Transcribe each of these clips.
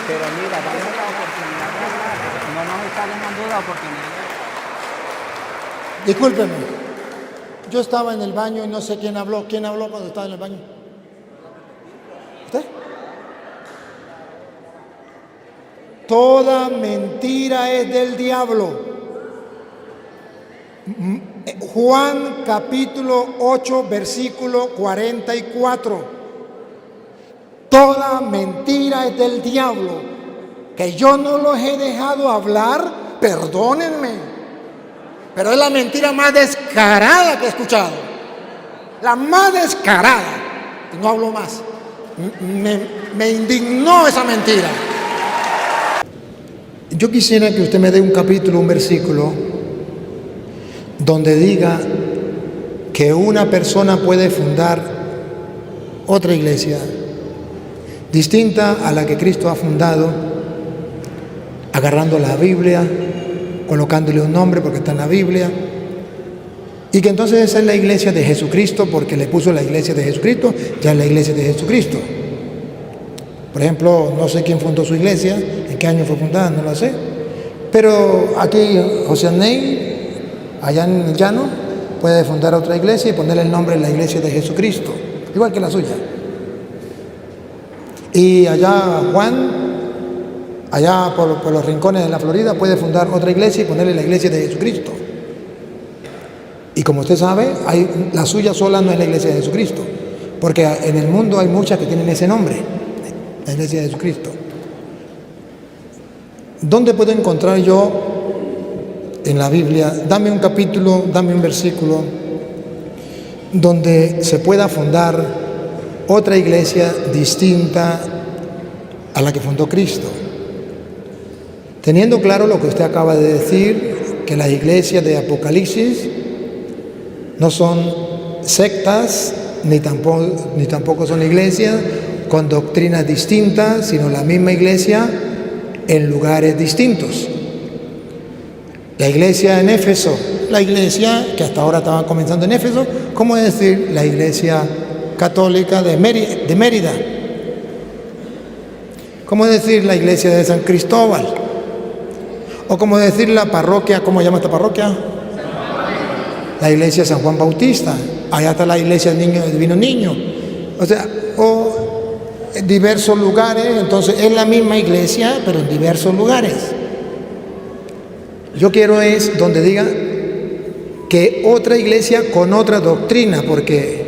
Pero mira, dame la oportunidad de hablar. No nos está dejando la oportunidad. Discúlpeme, yo estaba en el baño y no sé quién habló. ¿Quién habló cuando estaba en el baño? ¿Usted? Toda mentira es del diablo. Juan capítulo 8, versículo 44. Toda mentira es del diablo. Que yo no los he dejado hablar, perdónenme. Pero es la mentira más descarada que he escuchado. La más descarada. No hablo más. Me indignó esa mentira. Yo quisiera que usted me dé un capítulo, un versículo, donde diga que una persona puede fundar otra iglesia distinta a la que Cristo ha fundado, agarrando la Biblia, colocándole un nombre porque está en la Biblia, y que entonces esa es la iglesia de Jesucristo porque le puso la iglesia de Jesucristo, ya es la iglesia de Jesucristo. Por ejemplo, no sé quién fundó su iglesia, en qué año fue fundada, no lo sé, pero aquí José Ney, allá en el llano, puede fundar otra iglesia y ponerle el nombre de la iglesia de Jesucristo, igual que la suya. Y allá Juan, allá por los rincones de la Florida, puede fundar otra iglesia y ponerle la iglesia de Jesucristo. Y como usted sabe, la suya sola no es la iglesia de Jesucristo, porque en el mundo hay muchas que tienen ese nombre, la iglesia de Jesucristo. ¿Dónde puedo encontrar yo en la Biblia? Dame un capítulo, dame un versículo donde se pueda fundar otra iglesia distinta a la que fundó Cristo. Teniendo claro lo que usted acaba de decir, que las iglesias de Apocalipsis no son sectas, ni tampoco son iglesias con doctrinas distintas, sino la misma iglesia en lugares distintos. La iglesia en Éfeso, la iglesia que hasta ahora estaba comenzando en Éfeso, ¿cómo decir la iglesia católica de Mérida? ¿Cómo decir la iglesia de San Cristóbal? ¿O cómo decir la parroquia? ¿Cómo se llama esta parroquia? La iglesia de San Juan Bautista. Allá está la iglesia del Divino Niño. O sea, o en diversos lugares. Entonces es la misma iglesia, pero en diversos lugares. Yo quiero es donde diga que otra iglesia con otra doctrina, porque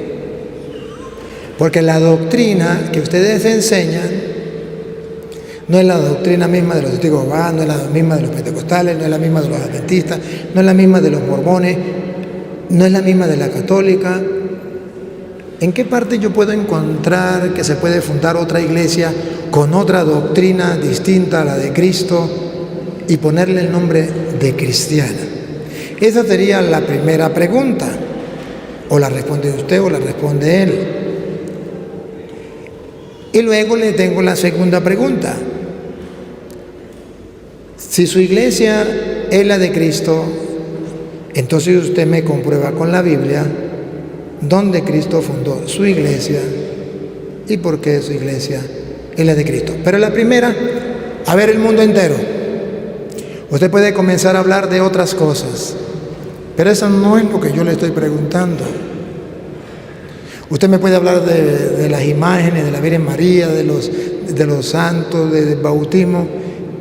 la doctrina que ustedes enseñan no es la doctrina misma de los testigos de Jehová, no es la misma de los pentecostales, no es la misma de los adventistas, no es la misma de los mormones, no es la misma de la católica. ¿En qué parte yo puedo encontrar que se puede fundar otra iglesia con otra doctrina distinta a la de Cristo y ponerle el nombre de cristiana? Esa sería la primera pregunta. O la responde usted o la responde él. Y luego le tengo la segunda pregunta. Si su iglesia es la de Cristo, entonces usted me comprueba con la Biblia dónde Cristo fundó su iglesia y por qué su iglesia es la de Cristo. Pero la primera, a ver el mundo entero. Usted puede comenzar a hablar de otras cosas, pero eso no es lo que yo le estoy preguntando. Usted me puede hablar de las imágenes, de la Virgen María, de los santos, del bautismo,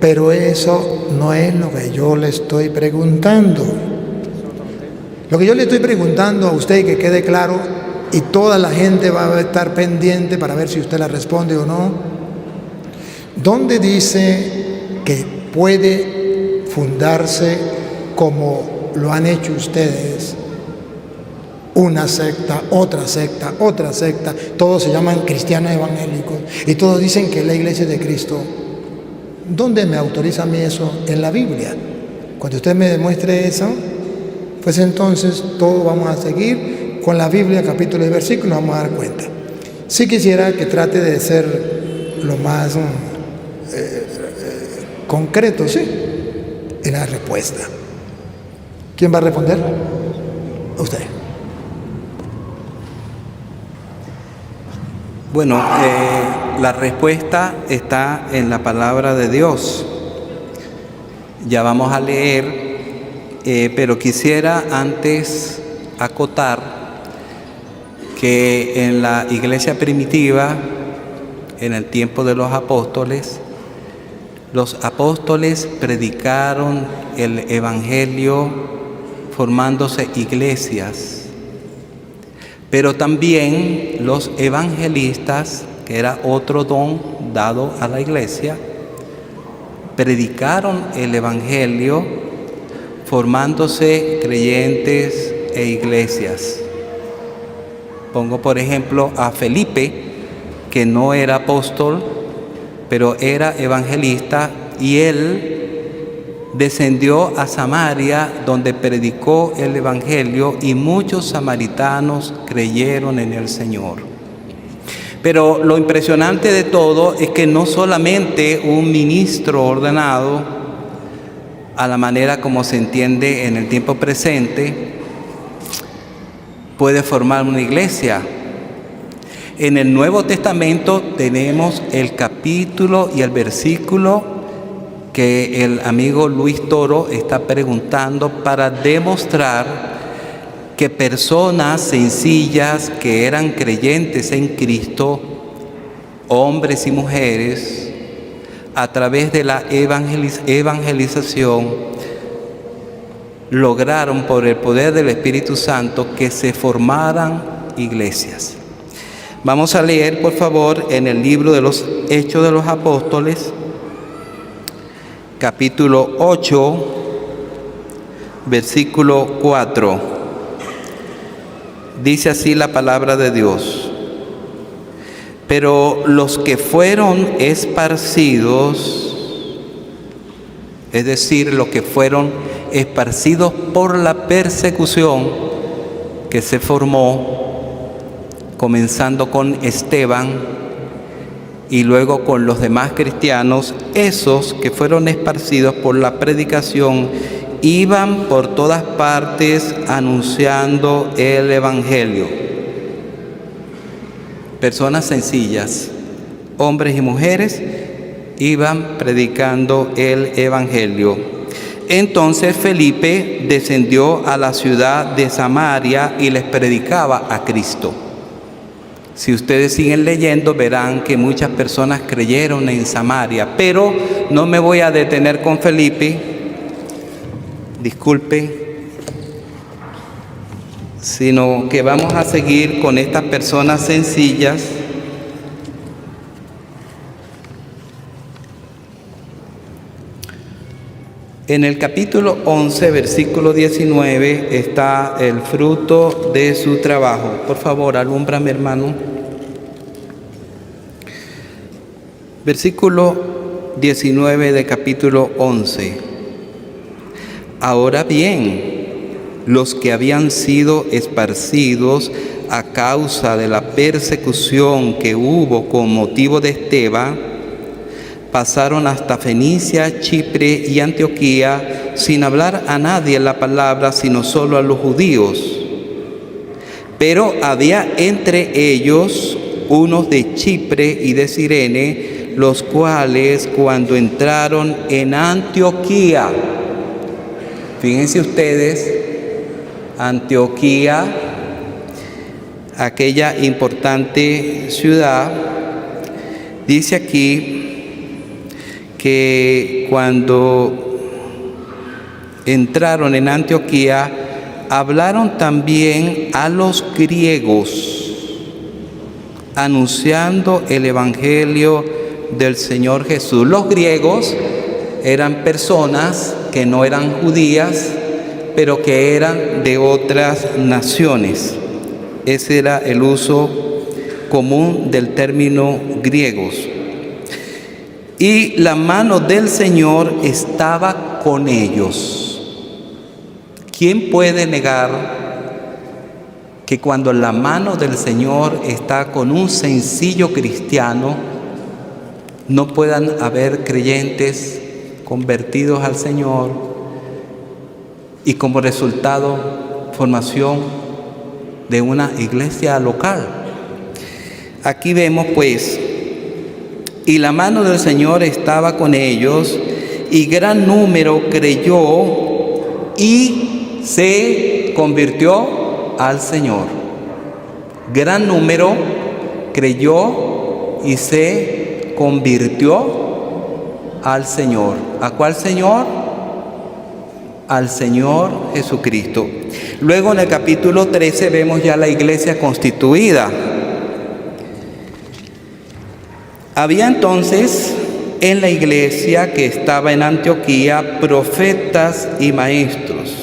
pero eso no es lo que yo le estoy preguntando. Lo que yo le estoy preguntando a usted, que quede claro, y toda la gente va a estar pendiente para ver si usted la responde o no, ¿dónde dice que puede fundarse como lo han hecho ustedes? Una secta, otra secta, otra secta, todos se llaman cristianos evangélicos y todos dicen que es la iglesia de Cristo. ¿Dónde me autoriza a mí eso? En la Biblia. Cuando usted me demuestre eso, pues entonces todos vamos a seguir con la Biblia, capítulo y versículo, nos vamos a dar cuenta. Sí quisiera que trate de ser lo más concreto, sí, en la respuesta. ¿Quién va a responder? Usted. Bueno, la respuesta está en la palabra de Dios. Ya vamos a leer, pero quisiera antes acotar que en la iglesia primitiva, en el tiempo de los apóstoles predicaron el evangelio formándose iglesias, pero también los evangelistas, que era otro don dado a la iglesia, predicaron el evangelio formándose creyentes e iglesias. Pongo por ejemplo a Felipe, que no era apóstol, pero era evangelista, y él descendió a Samaria, donde predicó el evangelio, y muchos samaritanos creyeron en el Señor. Pero lo impresionante de todo es que no solamente un ministro ordenado, a la manera como se entiende en el tiempo presente, puede formar una iglesia. En el Nuevo Testamento tenemos el capítulo y el versículo que el amigo Luis Toro está preguntando para demostrar que personas sencillas que eran creyentes en Cristo, hombres y mujeres, a través de la evangelización, lograron por el poder del Espíritu Santo que se formaran iglesias. Vamos a leer, por favor, en el libro de los Hechos de los Apóstoles, capítulo 8, versículo 4. Dice así la palabra de Dios: pero los que fueron esparcidos, es decir, los que fueron esparcidos por la persecución que se formó, comenzando con Esteban y luego con los demás cristianos, esos que fueron esparcidos por la predicación iban por todas partes anunciando el evangelio. Personas sencillas, hombres y mujeres, iban predicando el evangelio. Entonces Felipe descendió a la ciudad de Samaria y les predicaba a Cristo. Si ustedes siguen leyendo, verán que muchas personas creyeron en Samaria, pero no me voy a detener con Felipe, disculpe, sino que vamos a seguir con estas personas sencillas. En el capítulo 11, versículo 19, está el fruto de su trabajo. Por favor, alúmbrame, hermano. Versículo 19 de capítulo 11. Ahora bien, los que habían sido esparcidos a causa de la persecución que hubo con motivo de Esteban, pasaron hasta Fenicia, Chipre y Antioquía sin hablar a nadie la palabra, sino solo a los judíos. Pero había entre ellos unos de Chipre y de Cirene, los cuales cuando entraron en Antioquía, fíjense ustedes, Antioquía, aquella importante ciudad, dice aquí que cuando entraron en Antioquía, hablaron también a los griegos, anunciando el evangelio del Señor Jesús. Los griegos eran personas que no eran judías, pero que eran de otras naciones. Ese era el uso común del término griegos. Y la mano del Señor estaba con ellos. ¿Quién puede negar que cuando la mano del Señor está con un sencillo cristiano, no puedan haber creyentes convertidos al Señor y como resultado formación de una iglesia local? Aquí vemos pues y la mano del Señor estaba con ellos, y gran número creyó y se convirtió al Señor. Gran número creyó y se convirtió al Señor. ¿A cuál Señor? Al Señor Jesucristo. Luego en el capítulo 13 vemos ya la iglesia constituida. Había entonces en la iglesia que estaba en Antioquía profetas y maestros.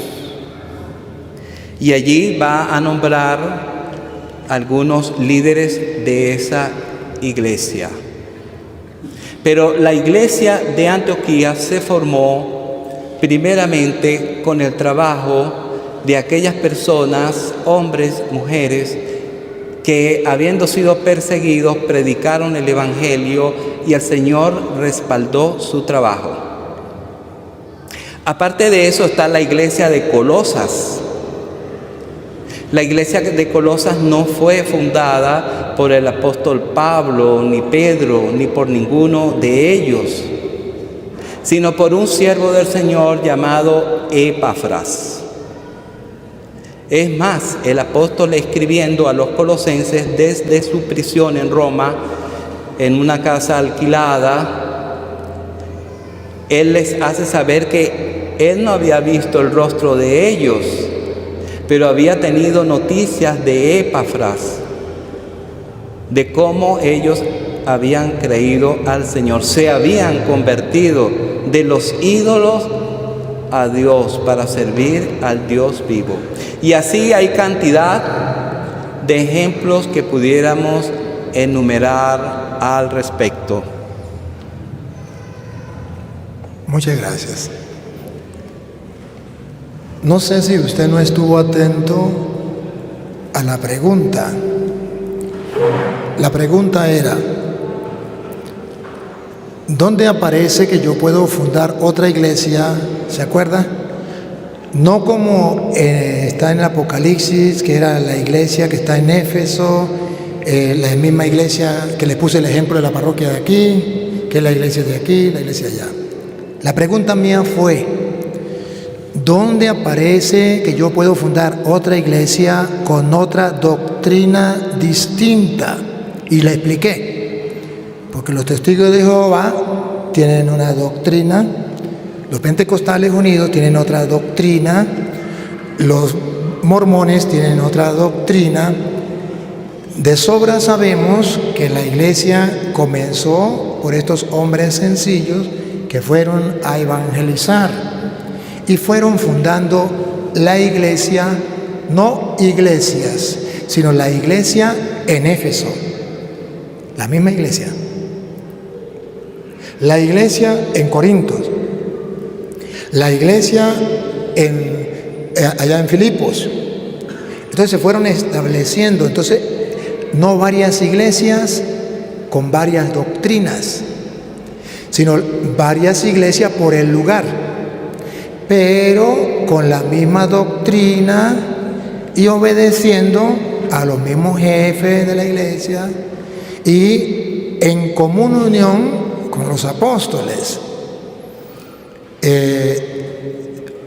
Y allí va a nombrar algunos líderes de esa iglesia. Pero la iglesia de Antioquía se formó primeramente con el trabajo de aquellas personas, hombres, mujeres, que habiendo sido perseguidos, predicaron el Evangelio y el Señor respaldó su trabajo. Aparte de eso está la iglesia de Colosas. La iglesia de Colosas no fue fundada por el apóstol Pablo, ni Pedro, ni por ninguno de ellos, sino por un siervo del Señor llamado Epafras. Es más, el apóstol escribiendo a los colosenses desde su prisión en Roma, en una casa alquilada, él les hace saber que él no había visto el rostro de ellos, pero había tenido noticias de Epafras, de cómo ellos habían creído al Señor, se habían convertido de los ídolos a Dios para servir al Dios vivo. Y así hay cantidad de ejemplos que pudiéramos enumerar al respecto. Muchas gracias. No sé si usted no estuvo atento a la pregunta. La pregunta era, ¿dónde aparece que yo puedo fundar otra iglesia? ¿Se acuerda? No como está en el Apocalipsis, que era la iglesia que está en Éfeso, la misma iglesia que les puse el ejemplo de la parroquia de aquí, que es la iglesia de aquí, la iglesia allá. La pregunta mía fue, ¿dónde aparece que yo puedo fundar otra iglesia con otra doctrina distinta? Y la expliqué, porque los testigos de Jehová tienen una doctrina, los pentecostales unidos tienen otra doctrina, los mormones tienen otra doctrina. De sobra sabemos que la iglesia comenzó por estos hombres sencillos que fueron a evangelizar y fueron fundando la iglesia, no iglesias, sino la iglesia en Éfeso, la misma iglesia. La iglesia en Corintios, la iglesia allá en Filipos. Entonces se fueron estableciendo, entonces no varias iglesias con varias doctrinas, sino varias iglesias por el lugar, pero con la misma doctrina y obedeciendo a los mismos jefes de la iglesia y en común unión con los apóstoles.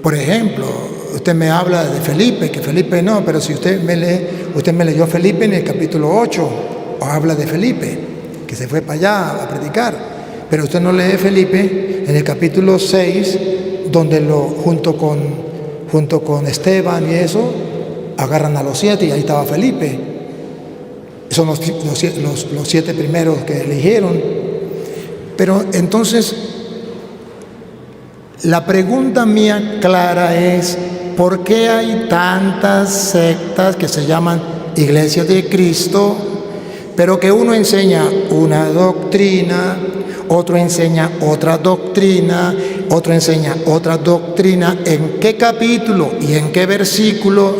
Por ejemplo, usted me habla de Felipe, que Felipe no, pero si usted me leyó Felipe en el capítulo 8, habla de Felipe, que se fue para allá a predicar, pero usted no lee Felipe en el capítulo 6, donde junto con Esteban y eso, agarran a los 7 y ahí estaba Felipe. Son los 7 primeros que eligieron. Pero entonces, la pregunta mía clara es, ¿por qué hay tantas sectas que se llaman iglesias de Cristo, pero que uno enseña una doctrina, otro enseña otra doctrina, otro enseña otra doctrina? ¿En qué capítulo y en qué versículo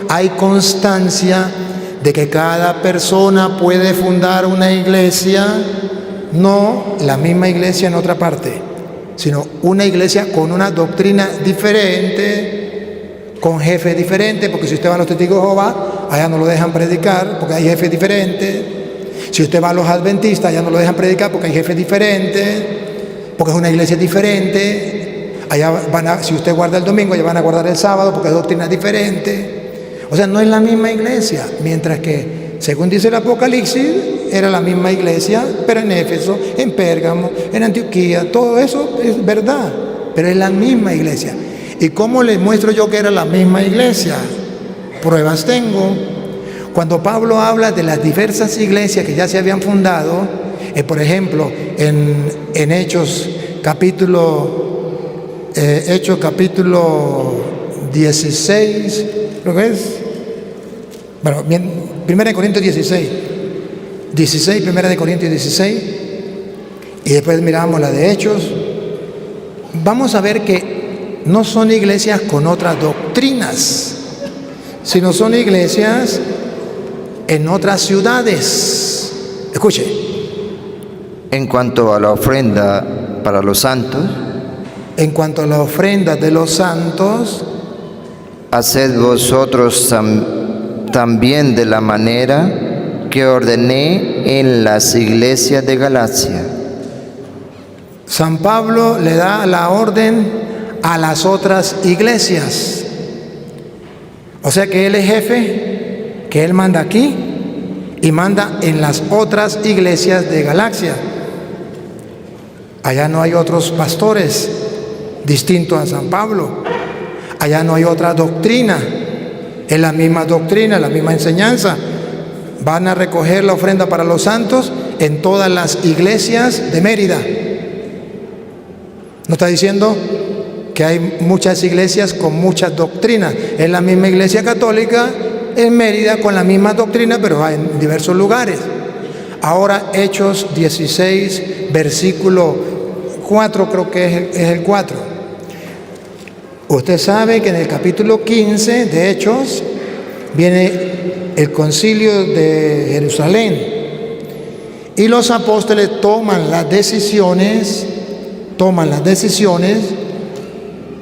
hay constancia de que cada persona puede fundar una iglesia? No la misma iglesia en otra parte, sino una iglesia con una doctrina diferente, con jefes diferentes, porque si usted va a los testigos de Jehová, allá no lo dejan predicar, porque hay jefes diferentes. Si usted va a los adventistas, ya no lo dejan predicar porque hay jefes diferentes, porque es una iglesia diferente. Allá si usted guarda el domingo, ya van a guardar el sábado porque es doctrina diferente. O sea, no es la misma iglesia. Mientras que, según dice el Apocalipsis, era la misma iglesia, pero en Éfeso, en Pérgamo, en Antioquía, todo eso es verdad, pero es la misma iglesia. ¿Y cómo les muestro yo que era la misma iglesia? Pruebas tengo. Cuando Pablo habla de las diversas iglesias que ya se habían fundado, por ejemplo, en Hechos capítulo 16, creo que es, bueno, bien, 1 Corintios 16, 1 Corintios 16, y después miramos la de Hechos. Vamos a ver que no son iglesias con otras doctrinas, sino son iglesias en otras ciudades. Escuche. En cuanto a la ofrenda para los santos, En cuanto a la ofrenda de los santos, haced vosotros también de la manera que ordené en las iglesias de Galacia. San Pablo le da la orden a las otras iglesias. O sea que él es jefe, que él manda aquí y manda en las otras iglesias de Galacia. Allá no hay otros pastores distintos a San Pablo. Allá no hay otra doctrina. Es la misma doctrina, la misma enseñanza. Van a recoger la ofrenda para los santos en todas las iglesias de Mérida. No está diciendo que hay muchas iglesias con muchas doctrinas. Es la misma iglesia católica en Mérida con la misma doctrina, pero en diversos lugares. Ahora Hechos 16, versículo 4, creo que es el 4. Usted sabe que en el capítulo 15 de Hechos viene el concilio de Jerusalén y los apóstoles toman las decisiones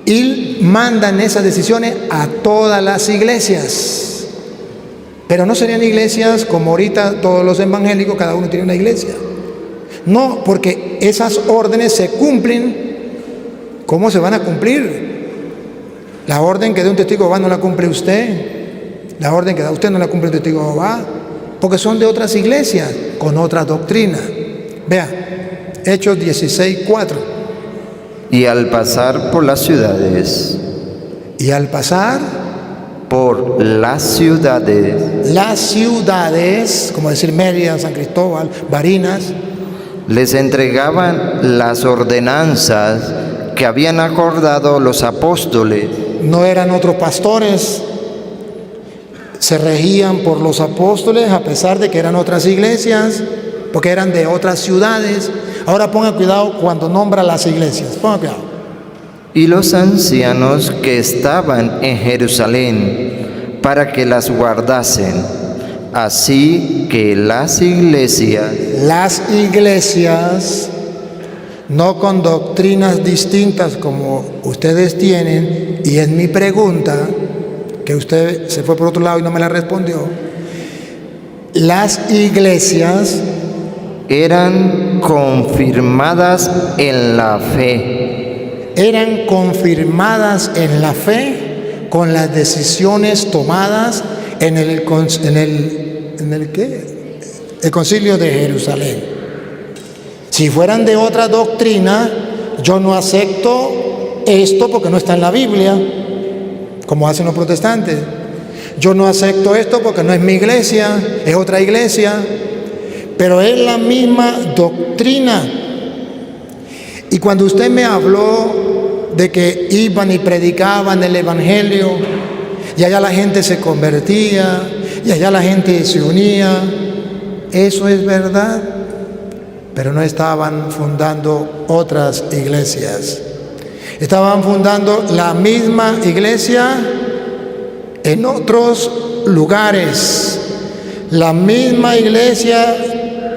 y mandan esas decisiones a todas las iglesias. Pero no serían iglesias como ahorita todos los evangélicos, cada uno tiene una iglesia. No, porque esas órdenes se cumplen. ¿Cómo se van a cumplir? La orden que da un testigo de Jehová no la cumple usted. La orden que da usted no la cumple un testigo de Jehová, porque son de otras iglesias con otra doctrina. Vea, Hechos 16, 4. Y al pasar por las ciudades, por las ciudades, como decir Mérida, San Cristóbal, Barinas, les entregaban las ordenanzas que habían acordado los apóstoles. no eran otros pastores, se regían por los apóstoles a pesar de que eran otras iglesias, porque eran de otras ciudades. Ahora ponga cuidado cuando nombra las iglesias, ponga cuidado. Y los ancianos que estaban en Jerusalén para que las guardasen. Así que las iglesias, no con doctrinas distintas como ustedes tienen, y es mi pregunta, que usted se fue por otro lado y no me la respondió. Las iglesias eran confirmadas en la fe. Eran confirmadas en la fe con las decisiones tomadas en el concilio de Jerusalén. Si fueran de otra doctrina, yo no acepto esto porque no está en la Biblia, como hacen los protestantes. Yo no acepto esto porque no es mi iglesia, es otra iglesia, pero es la misma doctrina. Y cuando usted me habló de que iban y predicaban el evangelio, y allá la gente se convertía, y allá la gente se unía, eso es verdad, pero no estaban fundando otras iglesias. Estaban fundando la misma iglesia en otros lugares. La misma iglesia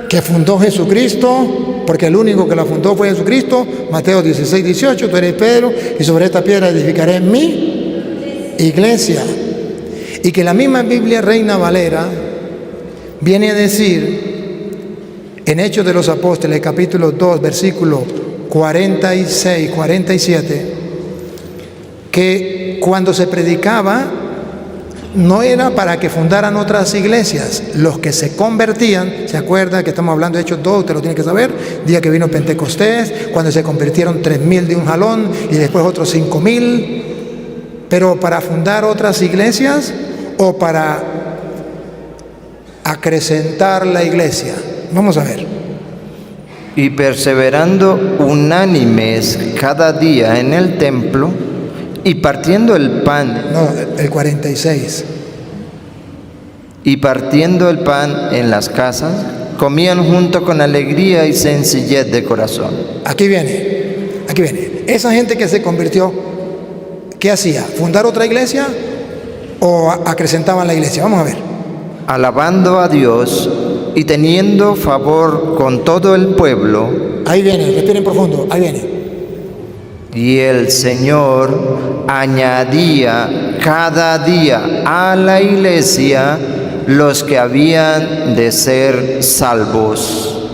que fundó Jesucristo, porque el único que la fundó fue Jesucristo. Mateo 16, 18, tú eres Pedro, y sobre esta piedra edificaré mi iglesia. Y que la misma Biblia Reina Valera viene a decir en Hechos de los Apóstoles, capítulo 2, versículo 46, 47, que cuando se predicaba no era para que fundaran otras iglesias. Los que se convertían, ¿se acuerda que estamos hablando de Hechos 2? Usted lo tiene que saber. Día que vino Pentecostés, cuando se convirtieron 3,000 de un jalón y después otros 5,000. Pero para fundar otras iglesias o para acrecentar la iglesia. Vamos a ver. Y perseverando unánimes cada día en el templo y partiendo el pan. No, el 46. Y partiendo el pan en las casas, comían junto con alegría y sencillez de corazón. Aquí viene, aquí viene. Esa gente que se convirtió, ¿qué hacía? ¿Fundar otra iglesia o acrecentaban la iglesia? Vamos a ver. Alabando a Dios y teniendo favor con todo el pueblo. Ahí viene, respiren profundo, ahí viene. Y el Señor añadía cada día a la iglesia los que habían de ser salvos.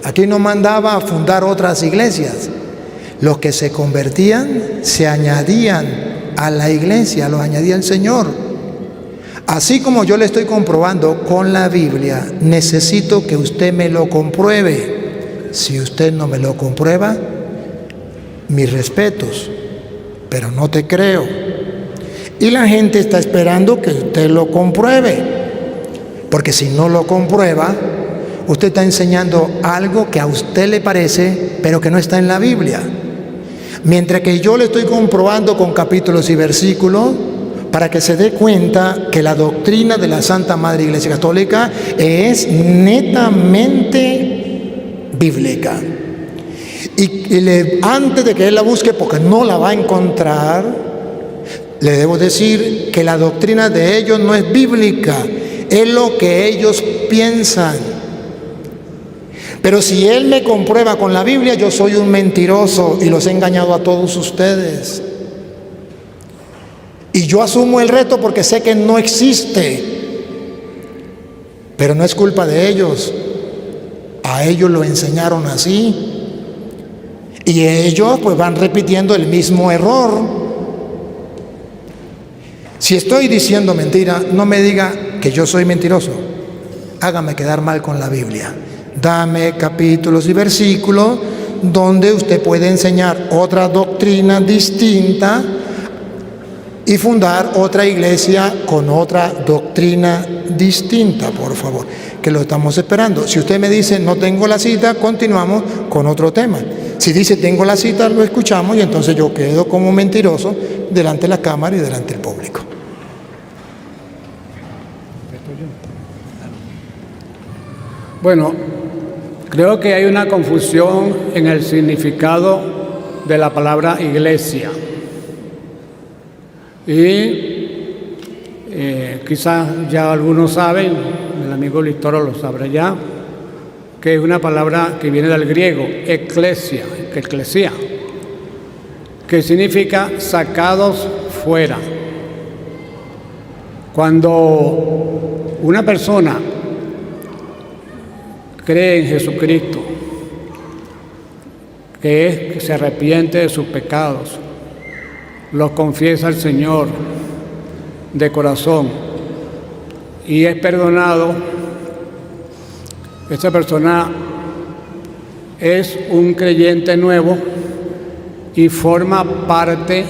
Aquí no mandaba a fundar otras iglesias. Los que se convertían se añadían a la iglesia, los añadía el Señor. Así como yo le estoy comprobando con la Biblia, necesito que usted me lo compruebe. Si usted no me lo comprueba, mis respetos, pero no te creo. Y la gente está esperando que usted lo compruebe, porque si no lo comprueba, usted está enseñando algo que a usted le parece, pero que no está en la Biblia. Mientras que yo le estoy comprobando con capítulos y versículos, para que se dé cuenta que la doctrina de la Santa Madre Iglesia Católica es netamente bíblica. Antes de que él la busque, porque no la va a encontrar, le debo decir que la doctrina de ellos no es bíblica, es lo que ellos piensan. Pero si él me comprueba con la Biblia, yo soy un mentiroso y los he engañado a todos ustedes. Y yo asumo el reto porque sé que no existe. Pero no es culpa de ellos. A ellos lo enseñaron así. Y ellos pues van repitiendo el mismo error. Si estoy diciendo mentira, no me diga que yo soy mentiroso. Hágame quedar mal con la Biblia. Dame capítulos y versículos donde usted puede enseñar otra doctrina distinta y fundar otra iglesia con otra doctrina distinta, por favor, que lo estamos esperando. Si usted me dice no tengo la cita, continuamos con otro tema. Si dice tengo la cita, lo escuchamos y entonces yo quedo como mentiroso delante de la cámara y delante del público. Bueno, creo que hay una confusión en el significado de la palabra iglesia. Y quizás ya algunos saben, el amigo Listoro lo sabrá ya, que es una palabra que viene del griego, eclesia, que significa sacados fuera. Cuando una persona cree en Jesucristo, que se arrepiente de sus pecados, los confiesa al Señor de corazón y es perdonado, esta persona es un creyente nuevo y forma parte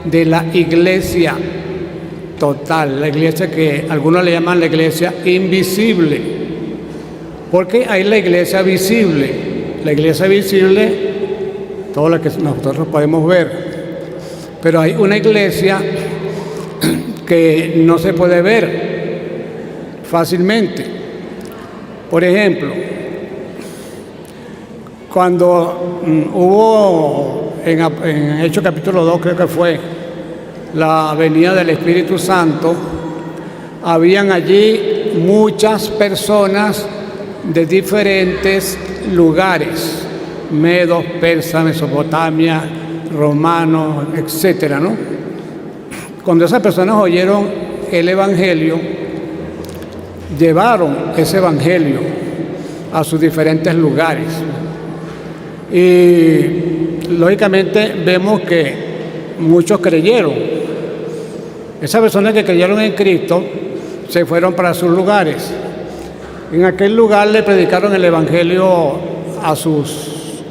de la iglesia total, la iglesia que algunos le llaman la iglesia invisible, porque hay la iglesia visible. La iglesia visible, todo lo que nosotros podemos ver, pero hay una iglesia que no se puede ver fácilmente. Por ejemplo, cuando hubo en Hechos capítulo 2, creo que fue, la venida del Espíritu Santo, habían allí muchas personas de diferentes lugares, medos, persas, Mesopotamia, romanos, etcétera, ¿no? Cuando esas personas oyeron el Evangelio, llevaron ese Evangelio a sus diferentes lugares. Y lógicamente vemos que muchos creyeron. Esas personas que creyeron en Cristo se fueron para sus lugares. En aquel lugar le predicaron el Evangelio a sus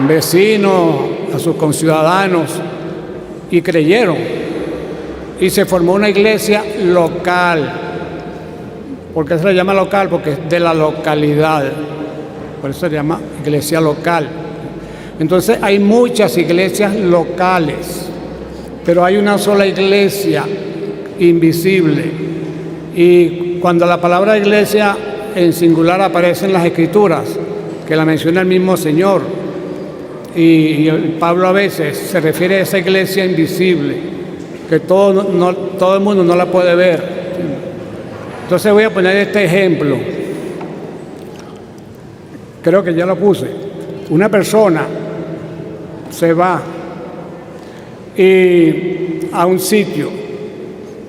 vecinos, a sus conciudadanos, y creyeron. Y se formó una iglesia local. ¿Por qué se le llama local? Porque es de la localidad. Por eso se llama iglesia local. Entonces hay muchas iglesias locales, pero hay una sola iglesia invisible. Y cuando la palabra iglesia en singular aparece en las Escrituras, que la menciona el mismo Señor, y Pablo a veces se refiere a esa iglesia invisible, que todo el mundo no la puede ver. Entonces voy a poner este ejemplo. Creo que ya lo puse. Una persona se va a un sitio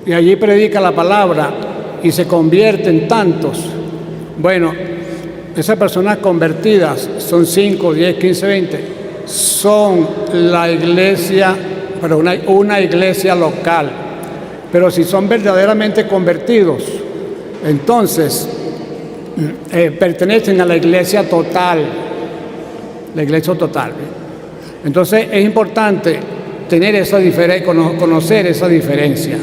y allí predica la palabra y se convierte en tantos. Bueno, esas personas convertidas son 5, 10, 15, 20. Son la iglesia, pero una iglesia local. Pero si son verdaderamente convertidos, entonces pertenecen a la iglesia total. La iglesia total. Entonces es importante tener esa diferencia, conocer esa diferencia,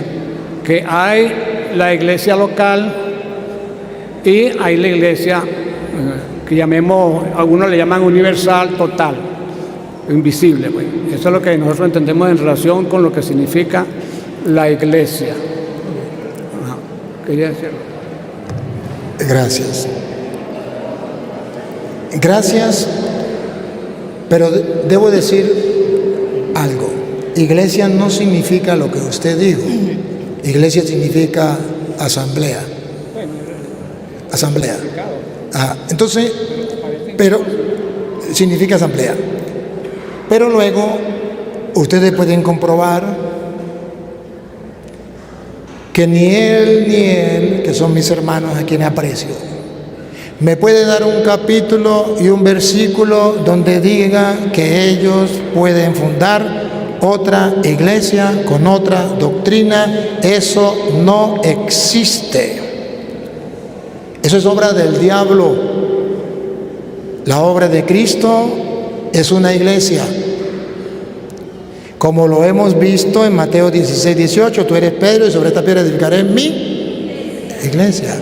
que hay la iglesia local y hay la iglesia que llamemos, algunos le llaman universal, total, invisible. Pues. Eso es lo que nosotros entendemos en relación con lo que significa la iglesia. Ajá. Quería decirlo. Gracias. Gracias, pero debo decir algo. Iglesia no significa lo que usted dijo. Iglesia significa asamblea. Asamblea. Entonces, pero significa asamblea. Pero luego ustedes pueden comprobar que ni él, que son mis hermanos a quienes aprecio, me puede dar un capítulo y un versículo donde diga que ellos pueden fundar otra iglesia con otra doctrina. Eso no existe. Eso es obra del diablo. La obra de Cristo es una iglesia. Como lo hemos visto en Mateo 16, 18, tú eres Pedro y sobre esta piedra edificaré mi iglesia.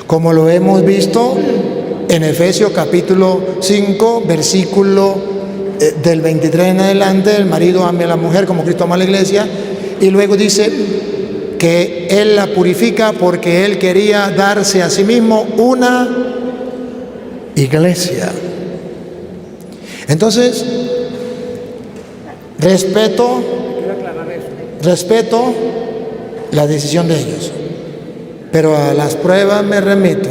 Como lo hemos visto en Efesios capítulo 5, versículo del 23 en adelante, el marido ame a la mujer como Cristo ama a la iglesia, y luego dice que Él la purifica porque Él quería darse a sí mismo una iglesia. Entonces, respeto la decisión de ellos, pero a las pruebas me remito.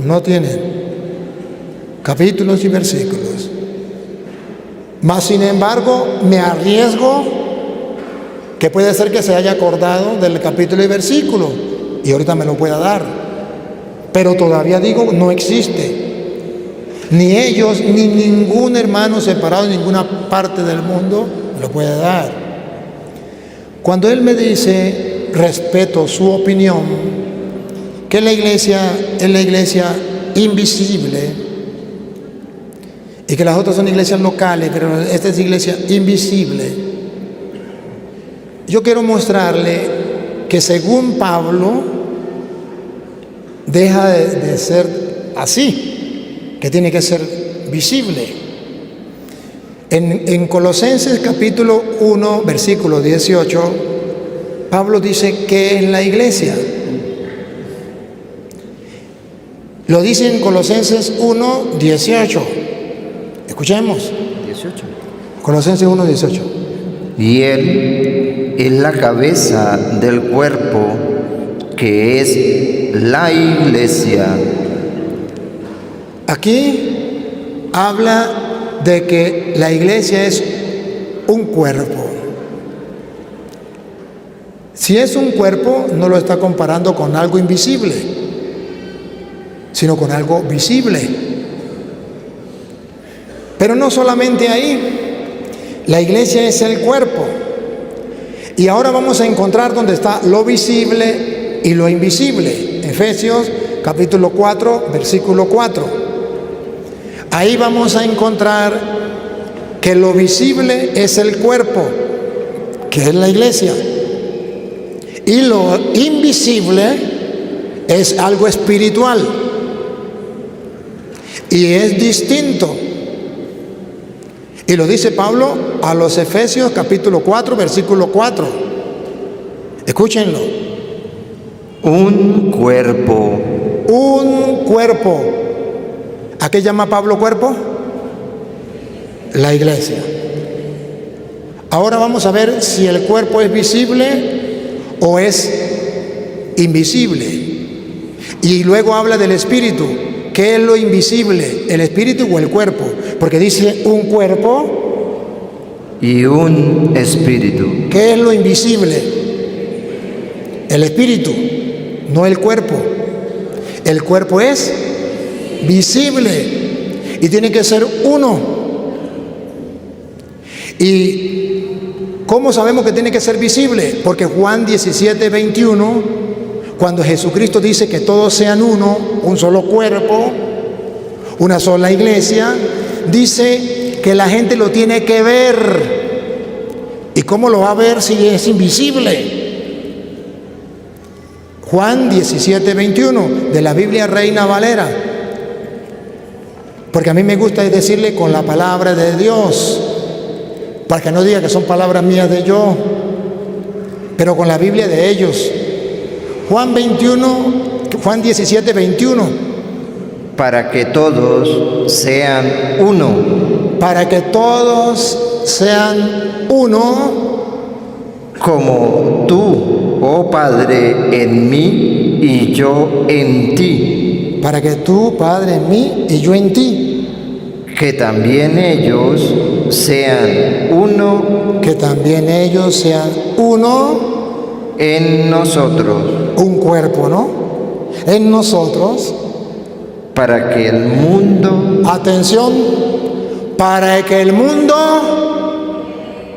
No tienen capítulos y versículos. Mas, sin embargo, me arriesgo que puede ser que se haya acordado del capítulo y versículo y ahorita me lo pueda dar. Pero todavía digo, no existe. Ni ellos, ni ningún hermano separado en ninguna parte del mundo lo puede dar. Cuando él me dice, respeto su opinión, que la iglesia es la iglesia invisible y que las otras son iglesias locales, pero esta es iglesia invisible, yo quiero mostrarle que según Pablo deja de ser así, que tiene que ser visible. En Colosenses capítulo 1, versículo 18, Pablo dice que es la iglesia. Lo dice en Colosenses 1, 18. Escuchemos. 18. Colosenses 1, 18. Y Él es la cabeza del cuerpo, que es la iglesia. Aquí habla de que la iglesia es un cuerpo. Si es un cuerpo, no lo está comparando con algo invisible, sino con algo visible. Pero no solamente ahí, la iglesia es el cuerpo. Y ahora vamos a encontrar donde está lo visible y lo invisible. Efesios capítulo 4, versículo 4. Ahí vamos a encontrar que lo visible es el cuerpo, que es la iglesia. Y lo invisible es algo espiritual. Y es distinto. Y lo dice Pablo a los Efesios capítulo 4, versículo 4. Escúchenlo. Un cuerpo. Un cuerpo. ¿A qué llama Pablo cuerpo? La iglesia. Ahora vamos a ver si el cuerpo es visible o es invisible. Y luego habla del espíritu. ¿Qué es lo invisible? ¿El espíritu o el cuerpo? Porque dice un cuerpo y un espíritu. ¿Qué es lo invisible? El espíritu, no el cuerpo. El cuerpo es visible y tiene que ser uno. ¿Y cómo sabemos que tiene que ser visible? Porque Juan 17, 21, cuando Jesucristo dice que todos sean uno, un solo cuerpo, una sola iglesia, dice que la gente lo tiene que ver. ¿Y cómo lo va a ver si es invisible? Juan 17, 21, de la Biblia Reina Valera. Porque a mí me gusta decirle con la palabra de Dios, para que no diga que son palabras mías de yo, pero con la Biblia de ellos. Juan 17, 21. Para que todos sean uno. Para que todos sean uno. Como tú, oh Padre, en mí y yo en ti. Para que tú, Padre, en mí y yo en ti. Que también ellos sean uno. Que también ellos sean uno. En nosotros. Un cuerpo, ¿no? En nosotros. Para que el mundo. Atención. Para que el mundo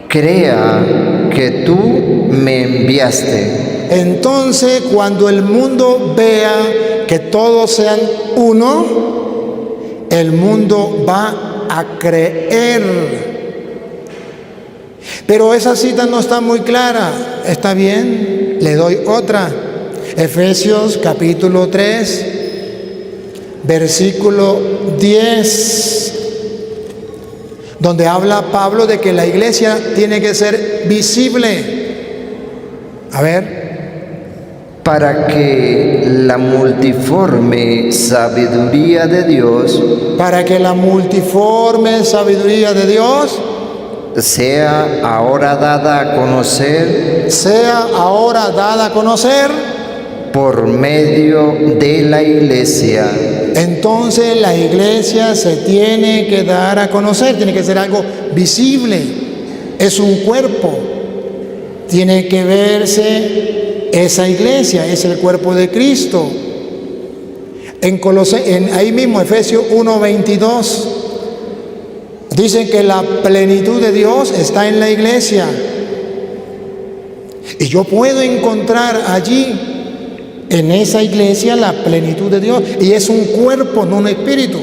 crea que tú me enviaste. Entonces, cuando el mundo vea que todos sean uno, el mundo va a creer. Pero esa cita no está muy clara. ¿Está bien? Le doy otra. Efesios capítulo 3, versículo 10, donde habla Pablo de que la iglesia tiene que ser visible. A ver. Para que la multiforme sabiduría de Dios. Para que la multiforme sabiduría de Dios sea ahora dada a conocer. Sea ahora dada a conocer. Por medio de la iglesia. Entonces la iglesia se tiene que dar a conocer, tiene que ser algo visible. Es un cuerpo. Tiene que verse esa iglesia, es el cuerpo de Cristo. Ahí mismo, Efesios 1:22, dicen que la plenitud de Dios está en la iglesia. Y yo puedo encontrar allí, en esa iglesia, la plenitud de Dios. Y es un cuerpo, no un espíritu.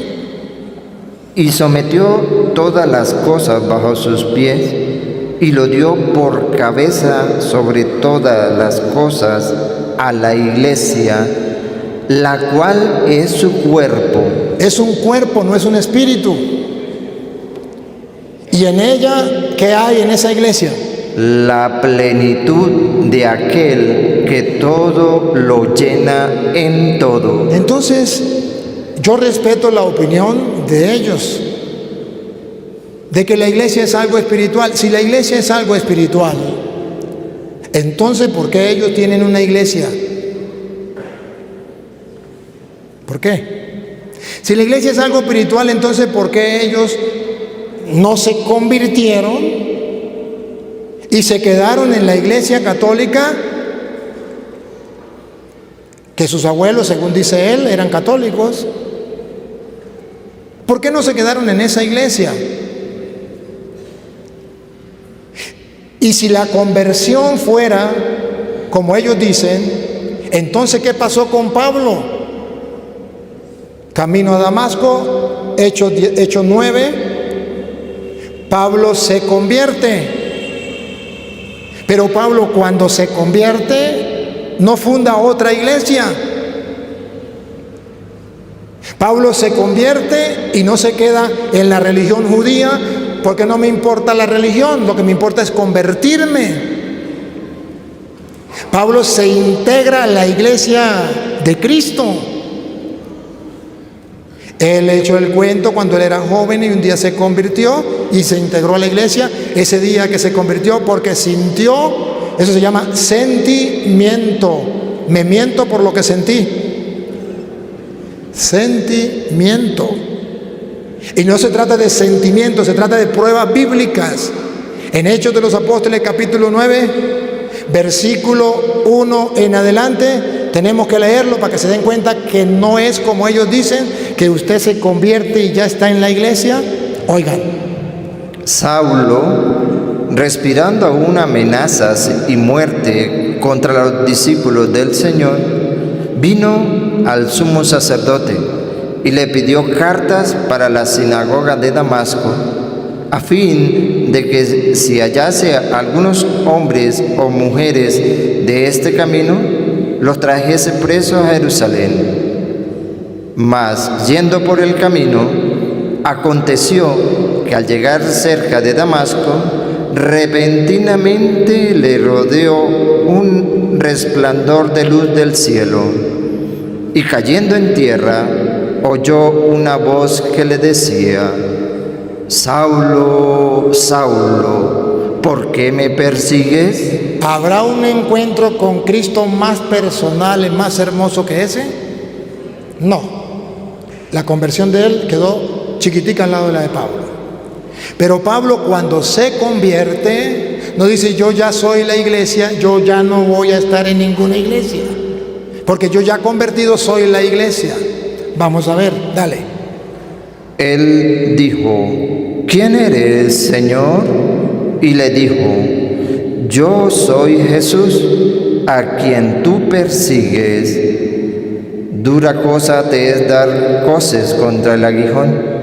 Y sometió todas las cosas bajo sus pies, y lo dio por cabeza sobre todas las cosas a la iglesia, la cual es su cuerpo. Es un cuerpo, no es un espíritu. Y en ella, ¿qué hay en esa iglesia? La plenitud de aquel que todo lo llena en todo. Entonces, yo respeto la opinión de ellos, de que la iglesia es algo espiritual. Si la iglesia es algo espiritual, entonces ¿por qué ellos tienen una iglesia? ¿Por qué? Si la iglesia es algo espiritual, entonces ¿por qué ellos no se convirtieron y se quedaron en la iglesia católica que sus abuelos, según dice él, eran católicos. ¿Por qué no se quedaron en esa iglesia? Y si la conversión fuera como ellos dicen, entonces ¿qué pasó con Pablo? Camino a Damasco, Hechos 9, Pablo se convierte. Pero Pablo, cuando se convierte, no funda otra iglesia. Pablo se convierte y no se queda en la religión judía, porque no me importa la religión, lo que me importa es convertirme. Pablo se integra a la iglesia de Cristo. Él echó el cuento cuando él era joven y un día se convirtió y se integró a la iglesia. Ese día que se convirtió, porque sintió, eso se llama sentimiento. Me miento por lo que sentí. Sentimiento. Y no se trata de sentimientos, se trata de pruebas bíblicas. En Hechos de los Apóstoles, capítulo 9, versículo 1 en adelante, tenemos que leerlo para que se den cuenta que no es como ellos dicen, que usted se convierte y ya está en la iglesia. Oigan. Saulo, respirando aún amenazas y muerte contra los discípulos del Señor, vino al sumo sacerdote y le pidió cartas para la sinagoga de Damasco, a fin de que si hallase algunos hombres o mujeres de este camino, los trajese presos a Jerusalén. Mas, yendo por el camino, aconteció que al llegar cerca de Damasco, repentinamente le rodeó un resplandor de luz del cielo, y cayendo en tierra, oyó una voz que le decía: Saulo, Saulo, ¿por qué me persigues? ¿Habrá un encuentro con Cristo más personal y más hermoso que ese? No. La conversión de él quedó chiquitica al lado de la de Pablo. Pero Pablo, cuando se convierte, no dice: yo ya soy la iglesia, yo ya no voy a estar en ninguna iglesia, porque yo ya convertido soy la iglesia. Vamos a ver, dale. Él dijo: ¿quién eres, Señor? Y le dijo: yo soy Jesús, a quien tú persigues. Dura cosa te es dar coces contra el aguijón.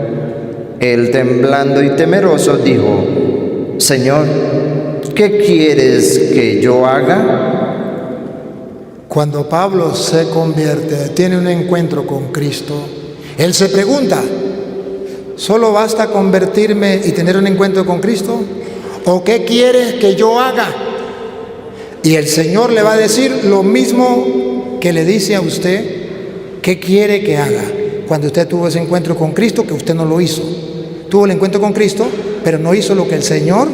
Él, temblando y temeroso, dijo: Señor, ¿qué quieres que yo haga? Cuando Pablo se convierte, tiene un encuentro con Cristo, él se pregunta: ¿solo basta convertirme y tener un encuentro con Cristo? ¿O qué quieres que yo haga? Y el Señor le va a decir lo mismo que le dice a usted. ¿Qué quiere que haga? Cuando usted tuvo ese encuentro con Cristo, que usted no lo hizo. Tuvo el encuentro con Cristo, pero no hizo lo que el Señor